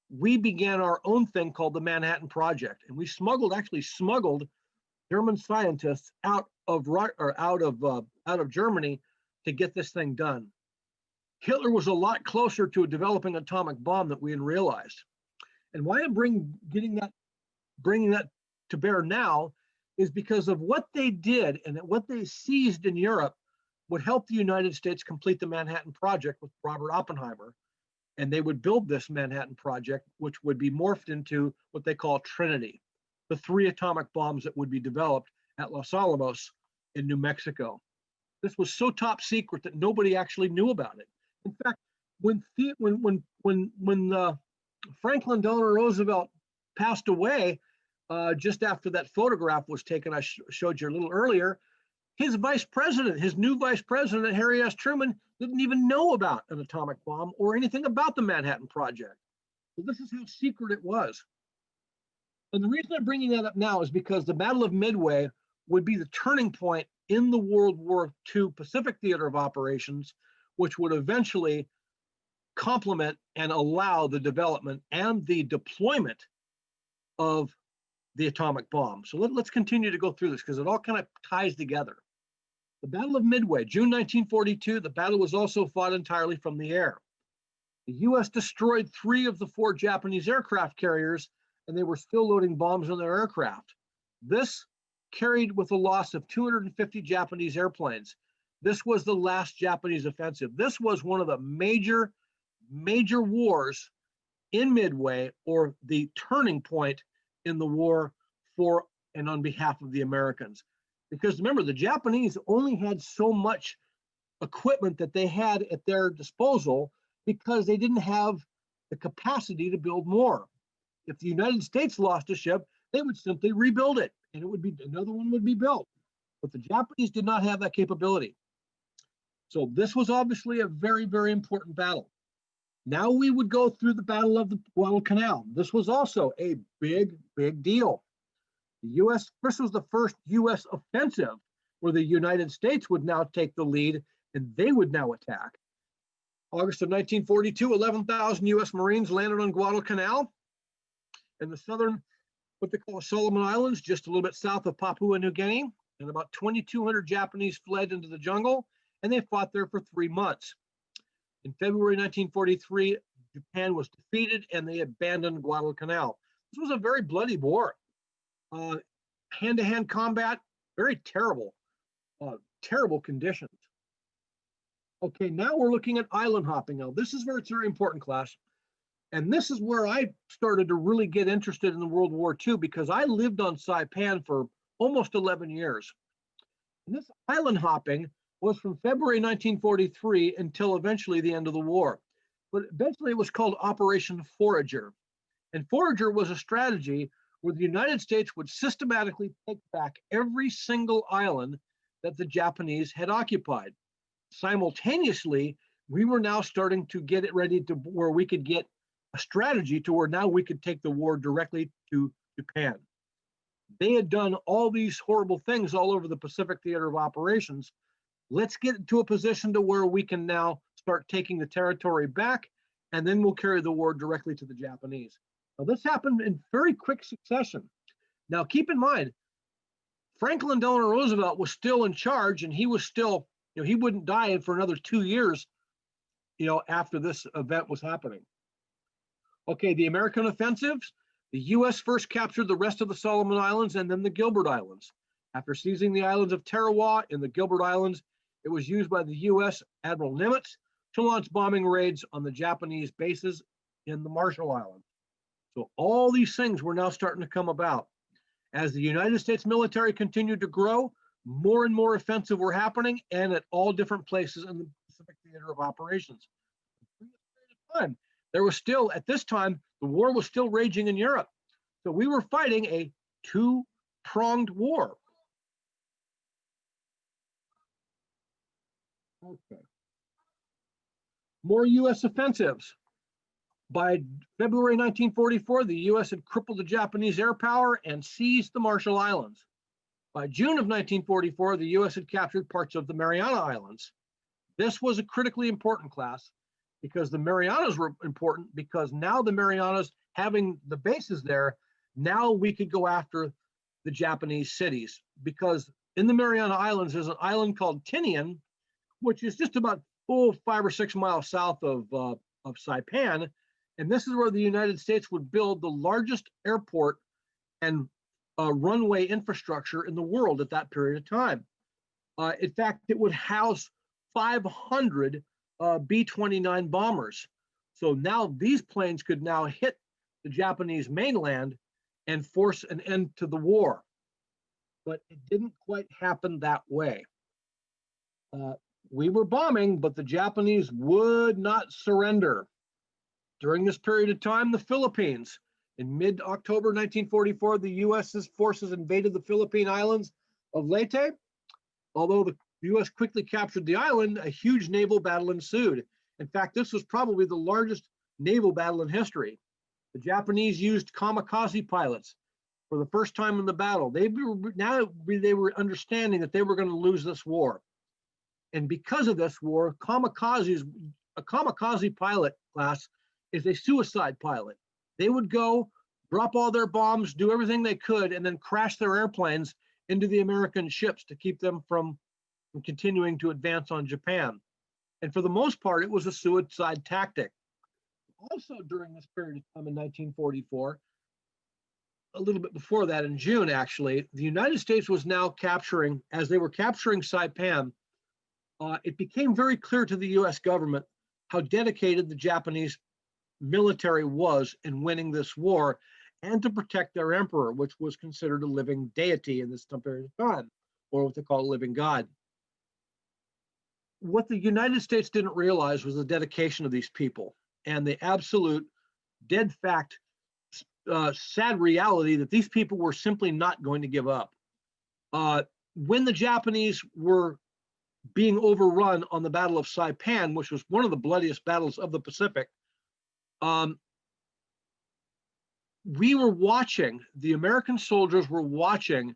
Speaker 1: we began our own thing called the Manhattan Project, and we actually smuggled German scientists out of Germany to get this thing done. Hitler was a lot closer to developing an atomic bomb than we had realized. And why I'm bringing that to bear now is because of what they did and what they seized in Europe would help the United States complete the Manhattan Project with Robert Oppenheimer. And they would build this Manhattan Project, which would be morphed into what they call Trinity, the 3 atomic bombs that would be developed at Los Alamos in New Mexico. This was so top secret that nobody actually knew about it. In fact, when Franklin Delano Roosevelt passed away, just after that photograph was taken, I showed you a little earlier, his new vice president, Harry S. Truman, didn't even know about an atomic bomb or anything about the Manhattan Project. So this is how secret it was. And the reason I'm bringing that up now is because the Battle of Midway would be the turning point in the World War II Pacific Theater of Operations, which would eventually complement and allow the development and the deployment of the atomic bomb. So let's continue to go through this because it all kind of ties together. The Battle of Midway, June 1942, the battle was also fought entirely from the air. The U.S. destroyed 3 of the 4 Japanese aircraft carriers, and they were still loading bombs on their aircraft. This carried with a loss of 250 Japanese airplanes. This was the last Japanese offensive. This was one of the major wars in Midway, or the turning point in the war for and on behalf of the Americans. Because remember, the Japanese only had so much equipment that they had at their disposal because they didn't have the capacity to build more. If the United States lost a ship, they would simply rebuild it, and it would be another one would be built. But the Japanese did not have that capability. So this was obviously a very, very important battle. Now we would go through the Battle of the Guadalcanal. This was also a big, big deal. This was the first U.S. offensive where the United States would now take the lead and they would now attack. August of 1942, 11,000 U.S. Marines landed on Guadalcanal in the southern, what they call Solomon Islands, just a little bit south of Papua New Guinea. And about 2,200 Japanese fled into the jungle, and they fought there for 3 months. In February 1943, Japan was defeated and they abandoned Guadalcanal. This was a very bloody war. Hand-to-hand combat, very terrible conditions. Okay, now we're looking at island hopping. Now, this is where it's very important, class. And this is where I started to really get interested in the World War II because I lived on Saipan for almost 11 years. And this island hopping was from February 1943 until eventually the end of the war. But eventually it was called Operation Forager. And Forager was a strategy where the United States would systematically take back every single island that the Japanese had occupied. Simultaneously, we were now starting to get it ready to where we could get a strategy to where now we could take the war directly to Japan. They had done all these horrible things all over the Pacific Theater of Operations. Let's get to a position to where we can now start taking the territory back, and then we'll carry the war directly to the Japanese. Now, this happened in very quick succession. Now, keep in mind, Franklin Delano Roosevelt was still in charge, and he was still, he wouldn't die for another 2 years, after this event was happening. Okay, the American offensives, the U.S. first captured the rest of the Solomon Islands and then the Gilbert Islands. After seizing the islands of Tarawa and the Gilbert Islands, it was used by the U.S. Admiral Nimitz to launch bombing raids on the Japanese bases in the Marshall Islands. So all these things were now starting to come about. As the United States military continued to grow, more and more offensive were happening and at all different places in the Pacific Theater of Operations. There was still, at this time, the war was still raging in Europe. So we were fighting a two-pronged war. Okay. More U.S. offensives. By February 1944, the U.S. had crippled the Japanese air power and seized the Marshall Islands. By June of 1944, the U.S. had captured parts of the Mariana Islands. This was a critically important class because the Marianas were important because now the Marianas, having the bases there, now we could go after the Japanese cities, because in the Mariana Islands, there's an island called Tinian, which is just about 5 or 6 miles south of Saipan. And this is where the United States would build the largest airport and runway infrastructure in the world at that period of time. In fact, it would house 500 B-29 bombers. So now these planes could now hit the Japanese mainland and force an end to the war. But it didn't quite happen that way. We were bombing, but the Japanese would not surrender. During this period of time, the Philippines, in mid-October 1944, the U.S.'s forces invaded the Philippine islands of Leyte. Although the U.S. quickly captured the island, a huge naval battle ensued. In fact, this was probably the largest naval battle in history. The Japanese used kamikaze pilots for the first time in the battle. They were understanding that they were going to lose this war. And because of this war, a kamikaze pilot class is a suicide pilot. They would go, drop all their bombs, do everything they could, and then crash their airplanes into the American ships to keep them from continuing to advance on Japan. And for the most part, it was a suicide tactic. Also during this period of time in 1944, a little bit before that in June actually, the United States was now capturing, as they were capturing Saipan, it became very clear to the US government how dedicated the Japanese military was in winning this war and to protect their emperor, which was considered a living deity in this period of time, or what they call a living god. What the United States didn't realize was the dedication of these people and the absolute dead fact, sad reality that these people were simply not going to give up. When the Japanese were being overrun on the Battle of Saipan, which was one of the bloodiest battles of the Pacific, we were watching, the American soldiers were watching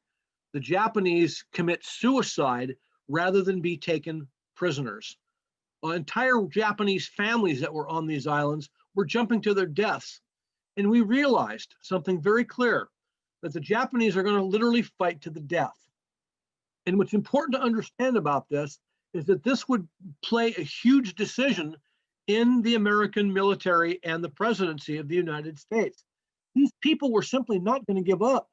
Speaker 1: the Japanese commit suicide rather than be taken prisoners. Entire Japanese families that were on these islands were jumping to their deaths. And we realized something very clear, that the Japanese are going to literally fight to the death. And what's important to understand about this is that this would play a huge decision in the American military and the presidency of the United States. These people were simply not going to give up.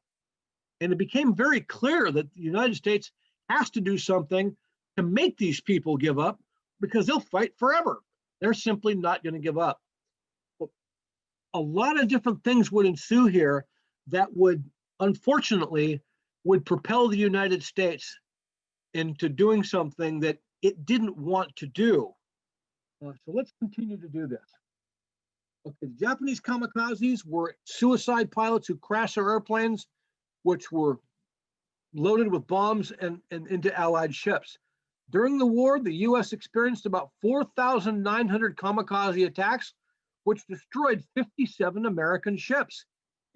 Speaker 1: And it became very clear that the United States has to do something to make these people give up, because they'll fight forever. They're simply not going to give up. But a lot of different things would ensue here that would, unfortunately, would propel the United States into doing something that it didn't want to do. So let's continue to do this. Okay, the Japanese kamikazes were suicide pilots who crashed their airplanes, which were loaded with bombs and into Allied ships. During the war, the U.S. experienced about 4,900 kamikaze attacks, which destroyed 57 American ships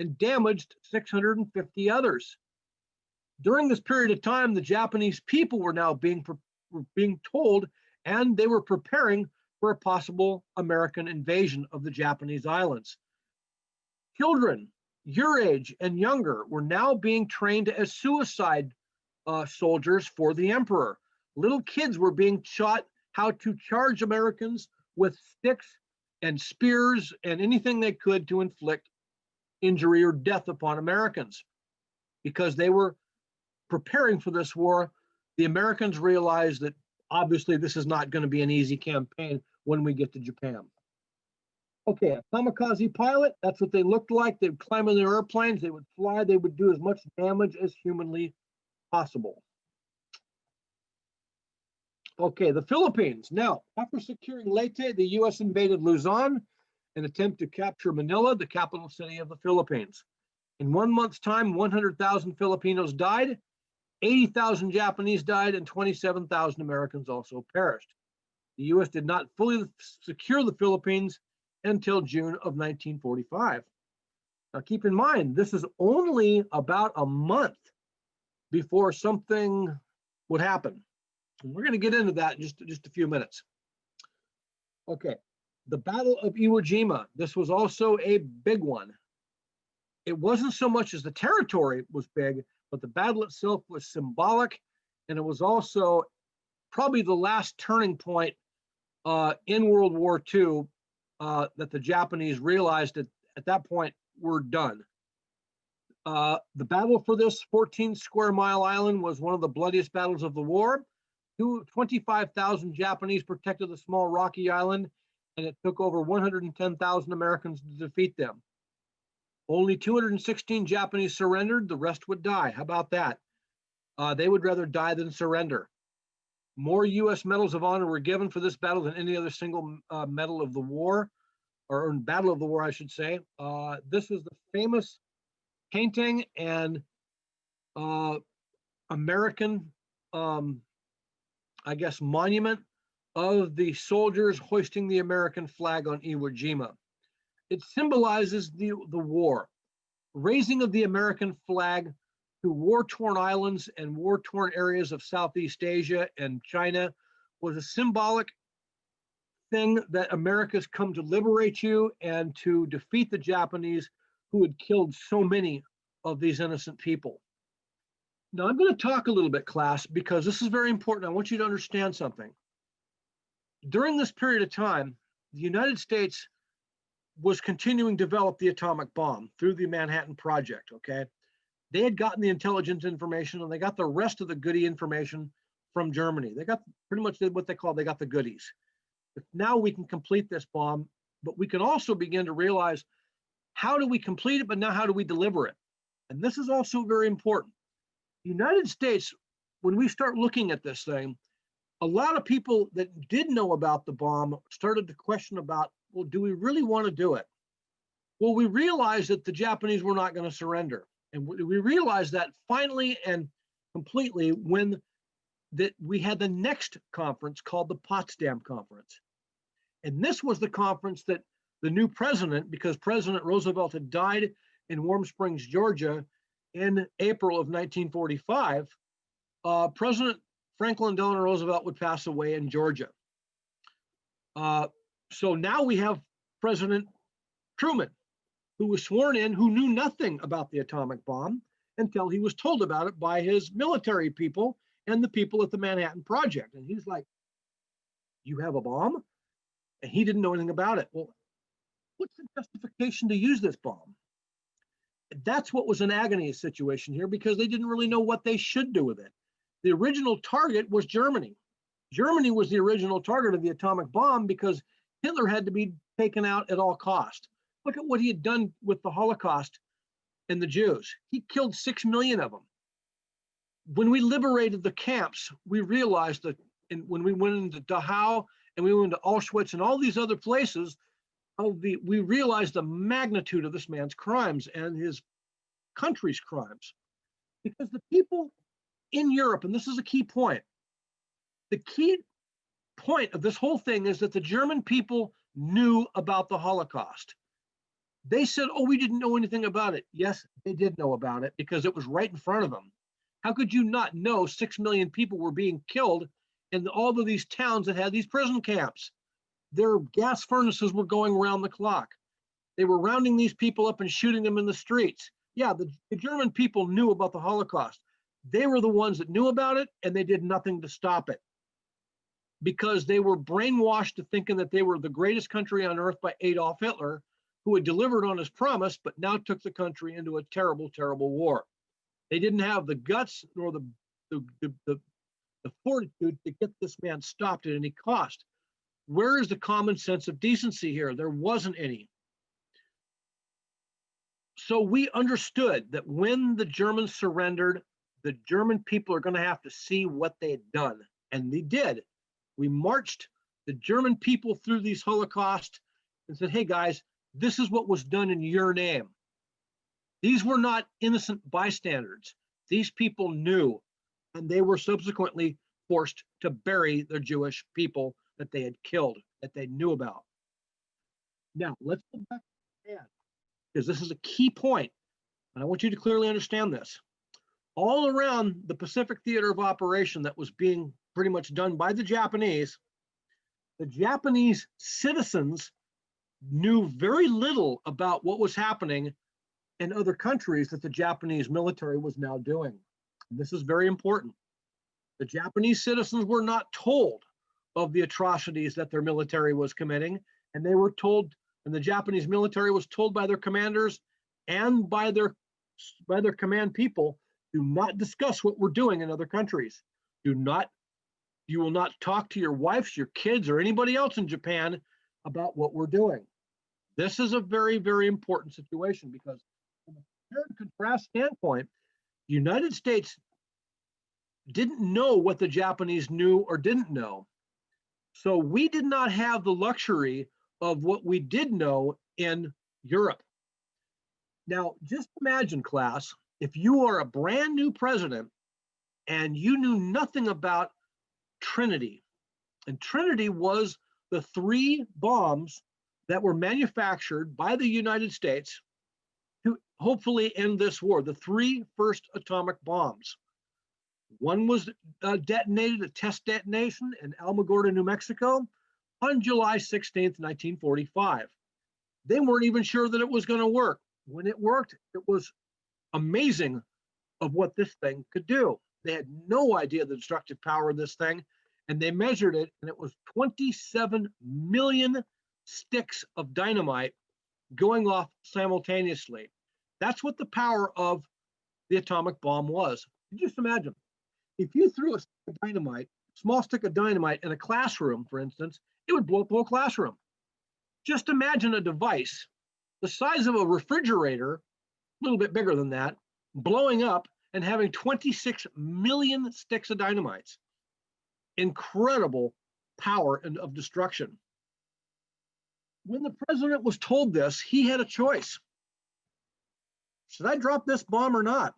Speaker 1: and damaged 650 others. During this period of time, the Japanese people were now being told, and they were preparing for a possible American invasion of the Japanese islands. Children, your age and younger, were now being trained as suicide soldiers for the emperor. Little kids were being taught how to charge Americans with sticks and spears and anything they could to inflict injury or death upon Americans. Because they were preparing for this war, the Americans realized that obviously this is not going to be an easy campaign when we get to Japan. Okay, a kamikaze pilot, that's what they looked like. They would climb in their airplanes, they would fly, they would do as much damage as humanly possible. Okay, the Philippines. Now, after securing Leyte, the U.S. invaded Luzon in an attempt to capture Manila, the capital city of the Philippines. In 1 month's time, 100,000 Filipinos died, 80,000 Japanese died, and 27,000 Americans also perished. The U.S. did not fully secure the Philippines until June of 1945. Now keep in mind, this is only about a month before something would happen. And we're going to get into that in just a few minutes. Okay, the Battle of Iwo Jima. This was also a big one. It wasn't so much as the territory was big, but the battle itself was symbolic, and it was also probably the last turning point in World War II that the Japanese realized that at that point we're done. The battle for this 14 square mile island was one of the bloodiest battles of the war. 25,000 Japanese protected the small rocky island, and it took over 110,000 Americans to defeat them. Only 216 Japanese surrendered, the rest would die. How about that? They would rather die than surrender. More U.S. medals of honor were given for this battle than any other single medal of the war, or battle of the war, I should say. This is the famous painting and American, I guess, monument of the soldiers hoisting the American flag on Iwo Jima. It symbolizes the war. Raising of the American flag to war-torn islands and war-torn areas of Southeast Asia and China was a symbolic thing that America's come to liberate you and to defeat the Japanese who had killed so many of these innocent people. Now, I'm going to talk a little bit, class, because this is very important. I want you to understand something. During this period of time, the United States was continuing to develop the atomic bomb through the Manhattan Project, okay? They had gotten the intelligence information, and they got the rest of the goody information from Germany. They got pretty much what they got the goodies. But now we can complete this bomb, but we can also begin to realize, how do we complete it, but now how do we deliver it? And this is also very important. The United States, when we start looking at this thing, a lot of people that did know about the bomb started to question about, well, do we really want to do it? Well, we realized that the Japanese were not going to surrender. And we realized that finally and completely when we had the next conference called the Potsdam Conference. And this was the conference that the new president, because President Roosevelt had died in Warm Springs, Georgia in April of 1945, President Franklin Delano Roosevelt would pass away in Georgia. So now we have President Truman, who was sworn in, who knew nothing about the atomic bomb until he was told about it by his military people and the people at the Manhattan Project. And he's like, you have a bomb? And he didn't know anything about it. Well, what's the justification to use this bomb? That's what was an agony situation here, because they didn't really know what they should do with it. The original target was Germany. Germany was the original target of the atomic bomb because Hitler had to be taken out at all cost. Look at what he had done with the Holocaust and the Jews. He killed 6 million of them. When we liberated the camps, we realized that when we went into Dachau and we went into Auschwitz and all these other places, we realized the magnitude of this man's crimes and his country's crimes. Because the people in Europe, and this is a key point, the key point of this whole thing is that the German people knew about the Holocaust. They said, oh, we didn't know anything about it. Yes, they did know about it because it was right in front of them. How could you not know 6 million people were being killed in all of these towns that had these prison camps? Their gas furnaces were going around the clock. They were rounding these people up and shooting them in the streets. Yeah, the German people knew about the Holocaust. They were the ones that knew about it, and they did nothing to stop it because they were brainwashed to thinking that they were the greatest country on earth by Adolf Hitler, who had delivered on his promise, but now took the country into a terrible, terrible war. They didn't have the guts nor the fortitude to get this man stopped at any cost. Where is the common sense of decency here? There wasn't any. So we understood that when the Germans surrendered, the German people are going to have to see what they had done. And they did. We marched the German people through these Holocaust and said, hey guys, this is what was done in your name. These were not innocent bystanders. These people knew, and they were subsequently forced to bury their Jewish people, that they had killed, that they knew about. Now, let's go back to Japan, because this is a key point, and I want you to clearly understand this. All around the Pacific theater of operation that was being pretty much done by the Japanese citizens knew very little about what was happening in other countries that the Japanese military was now doing. And this is very important. The Japanese citizens were not told of the atrocities that their military was committing, and they were told, and the Japanese military was told by their commanders and by their command people, do not discuss what we're doing in other countries. You will not talk to your wives, your kids, or anybody else in Japan about what we're doing. This is a very, very important situation, because from a compare and contrast standpoint, the United States didn't know what the Japanese knew or didn't know. So we did not have the luxury of what we did know in Europe. Now, just imagine, class, if you are a brand new president and you knew nothing about Trinity. And Trinity was the 3 bombs that were manufactured by the United States to hopefully end this war, the 3 first atomic bombs. One was detonated, a test detonation in Alamogordo, New Mexico on July 16th, 1945. They weren't even sure that it was going to work. When it worked, it was amazing of what this thing could do. They had no idea the destructive power of this thing, and they measured it, and it was 27 million sticks of dynamite going off simultaneously. That's what the power of the atomic bomb was. Just imagine, if you threw a stick of dynamite, small stick of dynamite in a classroom, for instance, it would blow up the whole classroom. Just imagine a device the size of a refrigerator, a little bit bigger than that, blowing up and having 26 million sticks of dynamite. Incredible power of destruction. When the president was told this, he had a choice. Should I drop this bomb or not?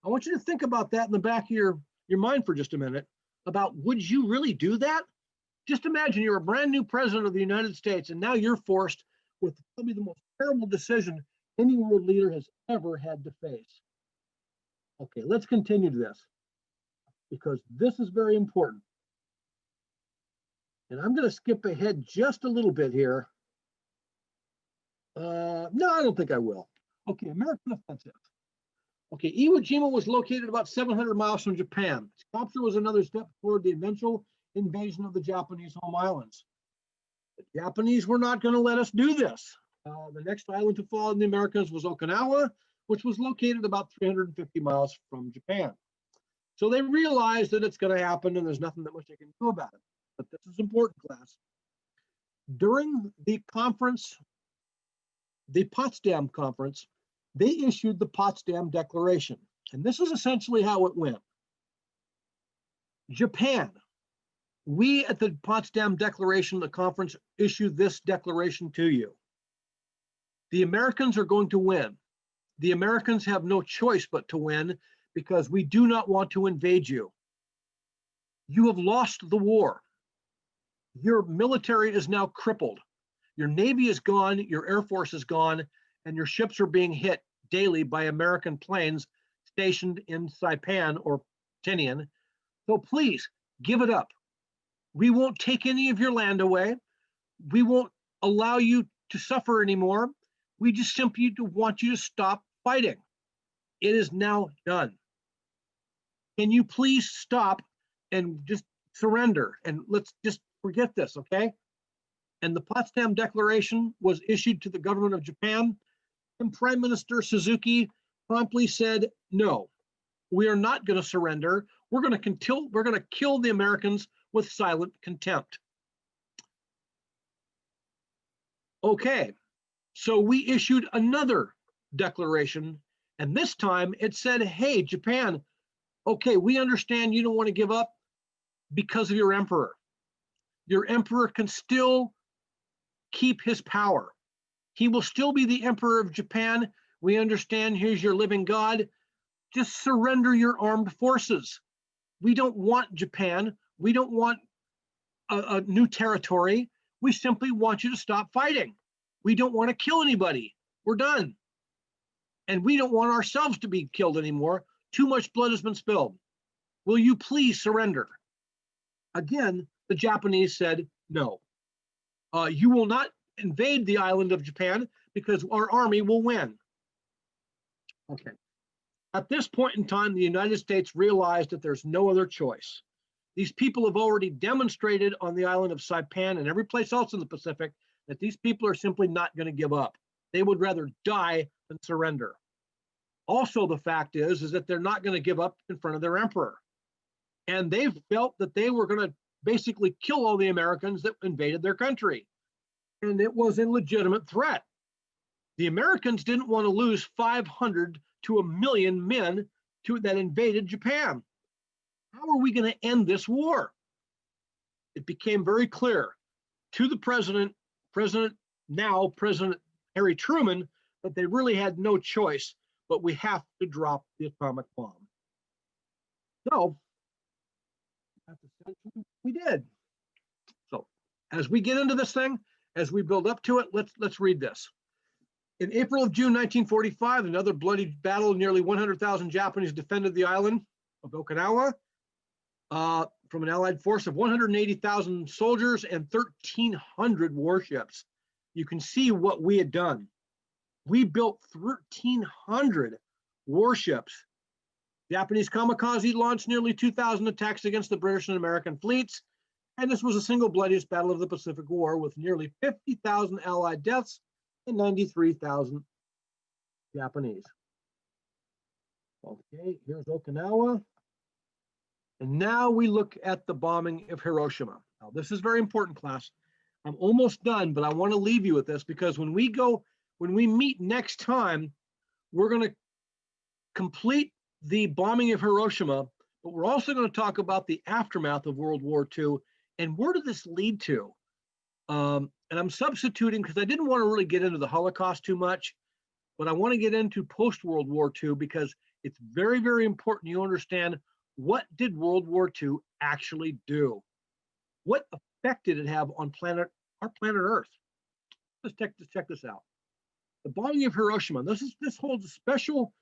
Speaker 1: I want you to think about that in the back of your mind for just a minute, about would you really do that? Just imagine you're a brand new president of the United States, and now you're forced with probably the most terrible decision any world leader has ever had to face. Okay, let's continue this, because this is very important. And I'm going to skip ahead just a little bit here. No, I don't think I will. Okay, American offensive. Okay, Iwo Jima was located about 700 miles from Japan. Its capture was another step toward the eventual invasion of the Japanese home islands. The Japanese were not going to let us do this. The next island to fall on the Americans was Okinawa, which was located about 350 miles from Japan. So they realized that it's going to happen and there's nothing that much they can do about it. But this is important, class. During the conference, the Potsdam Conference, they issued the Potsdam Declaration. And this is essentially how it went. Japan, we at the Potsdam Declaration, the conference, issued this declaration to you. The Americans are going to win. The Americans have no choice but to win, because we do not want to invade you. You have lost the war. Your military is now crippled. Your Navy is gone, your Air Force is gone, and your ships are being hit daily by American planes stationed in Saipan or Tinian. So please, give it up. We won't take any of your land away. We won't allow you to suffer anymore. We just simply want you to stop fighting. It is now done. Can you please stop and just surrender? And let's just forget this, okay? And the Potsdam Declaration was issued to the government of Japan, and Prime Minister Suzuki promptly said, no, we are not going to surrender. We're going to kill the Americans with silent contempt. Okay, so we issued another declaration, and this time it said, hey, Japan, okay, we understand you don't want to give up because of your emperor. Your emperor can still keep his power. He will still be the emperor of Japan. We understand here's your living God. Just surrender your armed forces. We don't want Japan. We don't want a new territory. We simply want you to stop fighting. We don't want to kill anybody. We're done. And we don't want ourselves to be killed anymore. Too much blood has been spilled. Will you please surrender? Again, the Japanese said, no. You will not invade the island of Japan because our army will win. Okay. At this point in time, the United States realized that there's no other choice. These people have already demonstrated on the island of Saipan and every place else in the Pacific that these people are simply not going to give up. They would rather die than surrender. Also, the fact is that they're not going to give up in front of their emperor. And they felt that they were going to basically kill all the Americans that invaded their country. And it was a legitimate threat. The Americans didn't want to lose 500 to 1 million men that invaded Japan. How are we going to end this war? It became very clear to the President Harry Truman, that they really had no choice, but we have to drop the atomic bomb. So, we did. So, as we get into this thing, as we build up to it, let's read this. In April of June 1945, another bloody battle, nearly 100,000 Japanese defended the island of Okinawa from an Allied force of 180,000 soldiers and 1,300 warships. You can see what we had done. We built 1,300 warships. Japanese kamikaze launched nearly 2,000 attacks against the British and American fleets, and this was the single bloodiest battle of the Pacific War, with nearly 50,000 Allied deaths and 93,000 Japanese. Okay, here's Okinawa. And now we look at the bombing of Hiroshima. Now, this is very important, class. I'm almost done, but I want to leave you with this because when we meet next time, we're going to complete the bombing of Hiroshima, but we're also going to talk about the aftermath of World War II and where did this lead to? And I'm substituting because I didn't want to really get into the Holocaust too much, but I want to get into post-World War II because it's very, very important you understand what did World War II actually do? What effect did it have on our planet Earth? Let's check this out. The bombing of Hiroshima. This holds a special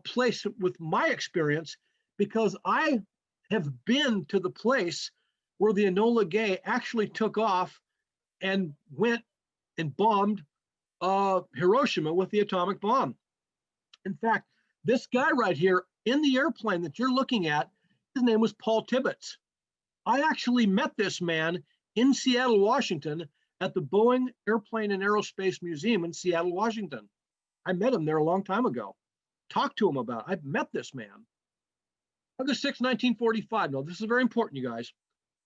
Speaker 1: place with my experience because I have been to the place where the Enola Gay actually took off and went and bombed Hiroshima with the atomic bomb. In fact, this guy right here in the airplane that you're looking at, his name was Paul Tibbetts. I actually met this man in Seattle, Washington, at the Boeing Airplane and Aerospace Museum in Seattle, Washington. I met him there a long time ago. Talked to him about it. I've met this man. August 6, 1945. Now, this is very important, you guys,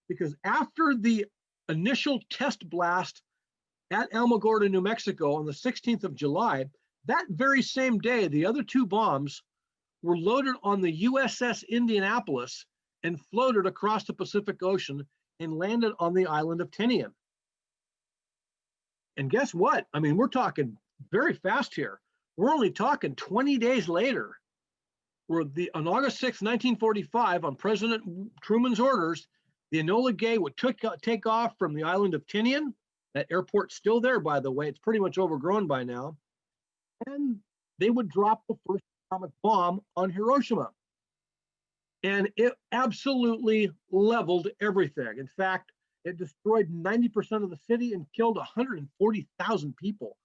Speaker 1: because after the initial test blast at Alamogordo, New Mexico on the 16th of July, that very same day, the other two bombs were loaded on the USS Indianapolis and floated across the Pacific Ocean and landed on the island of Tinian. And guess what? I mean, we're talking very fast here. We're only talking 20 days later, where on August 6, 1945, on President Truman's orders, the Enola Gay would take off from the island of Tinian. That airport's still there, by the way. It's pretty much overgrown by now. And they would drop the first atomic bomb on Hiroshima. And it absolutely leveled everything. In fact, it destroyed 90% of the city and killed 140,000 people.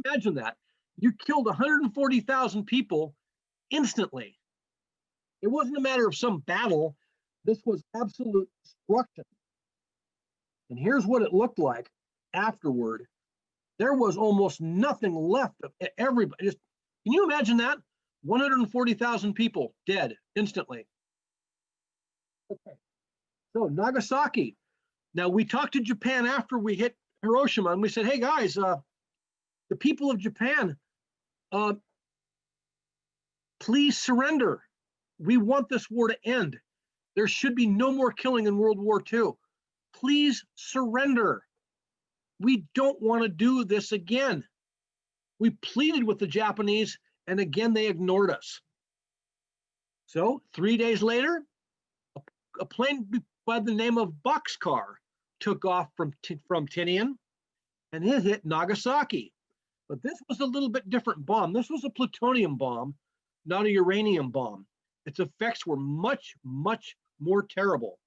Speaker 1: Imagine that. You killed 140,000 people instantly. It wasn't a matter of some battle. This was absolute destruction. And here's what it looked like afterward. There was almost nothing left of everybody. Can you imagine that? 140,000 people dead instantly. Okay. So Nagasaki. Now we talked to Japan after we hit Hiroshima and we said, hey guys, the people of Japan, please surrender. We want this war to end. There should be no more killing in World War II. Please surrender. We don't want to do this again. We pleaded with the Japanese, and again, they ignored us. So 3 days later, a plane by the name of Boxcar took off from Tinian, and it hit Nagasaki. But this was a little bit different bomb. This was a plutonium bomb, not a uranium bomb. Its effects were much, much more terrible.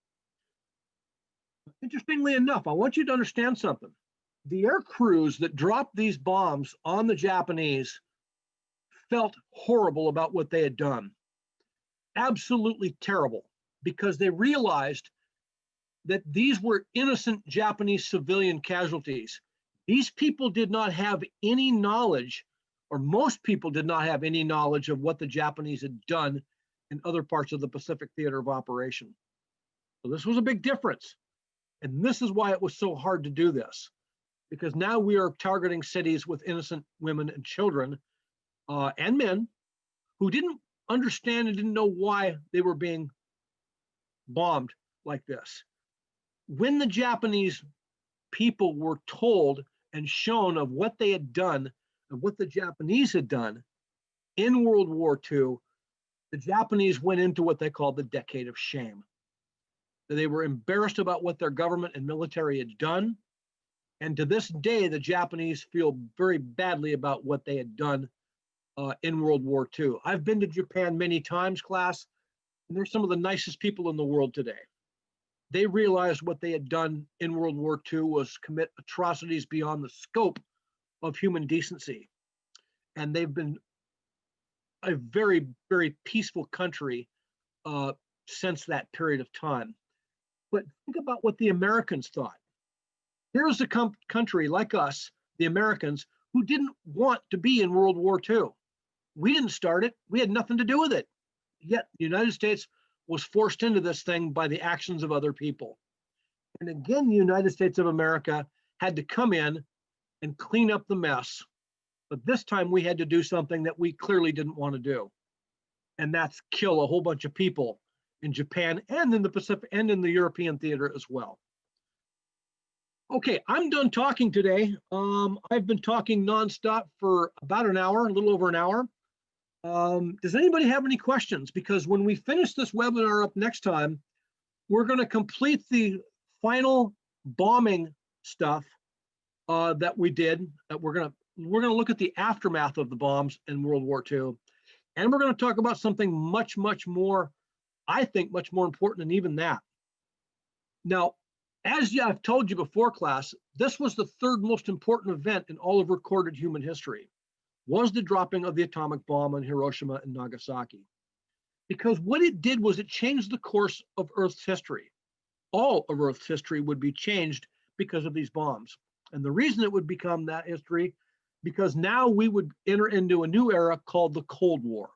Speaker 1: Interestingly enough, I want you to understand something. The air crews that dropped these bombs on the Japanese felt horrible about what they had done. Absolutely terrible, because they realized that these were innocent Japanese civilian casualties. These people did not have any knowledge, or most people did not have any knowledge of what the Japanese had done in other parts of the Pacific theater of operation. So this was a big difference. And this is why it was so hard to do this, because now we are targeting cities with innocent women and children and men who didn't understand and didn't know why they were being bombed like this. When the Japanese people were told and shown of what they had done and what the Japanese had done in World War II, the Japanese went into what they called the decade of shame. They were embarrassed about what their government and military had done. And to this day, the Japanese feel very badly about what they had done in World War II. I've been to Japan many times, class, and they're some of the nicest people in the world today. They realized what they had done in World War II was commit atrocities beyond the scope of human decency. And they've been a very, very peaceful country since that period of time. But think about what the Americans thought. Here's a country like us, the Americans, who didn't want to be in World War II. We didn't start it. We had nothing to do with it. Yet the United States was forced into this thing by the actions of other people. And again, the United States of America had to come in and clean up the mess. But this time we had to do something that we clearly didn't want to do. And that's kill a whole bunch of people in Japan and in the Pacific and in the European theater as well. Okay, I'm done talking today. I've been talking nonstop for about an hour, a little over an hour. Does anybody have any questions? Because when we finish this webinar up next time, we're going to complete the final bombing stuff that we did. We're going to look at the aftermath of the bombs in World War II, and we're going to talk about something much, much more, I think, much more important than even that. Now, as I've told you before, class, this was the third most important event in all of recorded human history, was the dropping of the atomic bomb on Hiroshima and Nagasaki. Because what it did was it changed the course of Earth's history. All of Earth's history would be changed because of these bombs. And the reason it would become that history, because now we would enter into a new era called the Cold War.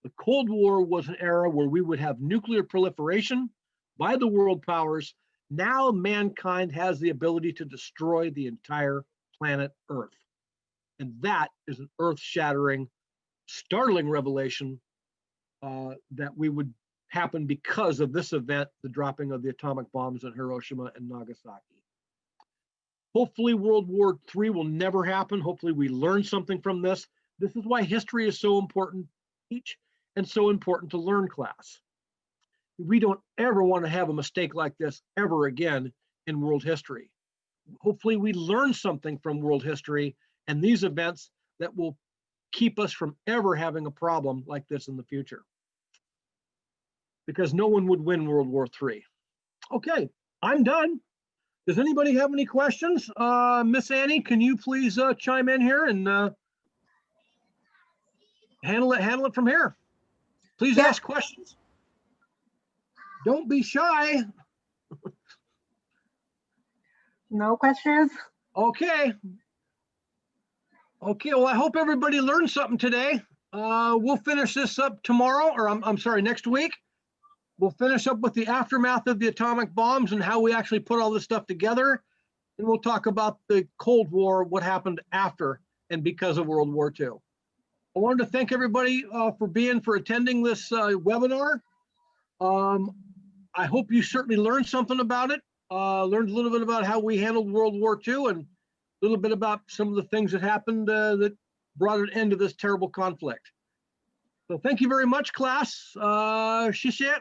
Speaker 1: The Cold War was an era where we would have nuclear proliferation by the world powers. Now mankind has the ability to destroy the entire planet Earth. And that is an earth-shattering, startling revelation that we would happen because of this event, the dropping of the atomic bombs on Hiroshima and Nagasaki. Hopefully World War III will never happen. Hopefully we learn something from this. This is why history is so important to teach and so important to learn, class. We don't ever want to have a mistake like this ever again in world history. Hopefully we learn something from world history and these events that will keep us from ever having a problem like this in the future. Because no one would win World War III. Okay, I'm done. Does anybody have any questions? Miss Annie, can you please chime in here and handle it from here? Please ask questions. Don't be shy.
Speaker 2: No questions?
Speaker 1: Okay. Okay, well, I hope everybody learned something today. We'll finish this up tomorrow, or I'm sorry, next week. We'll finish up with the aftermath of the atomic bombs and how we actually put all this stuff together. And we'll talk about the Cold War, what happened after and because of World War II. I wanted to thank everybody for attending this webinar. I hope you certainly learned something about it, learned a little bit about how we handled World War II and a little bit about some of the things that happened that brought an end to this terrible conflict. So thank you very much, class. Shishit.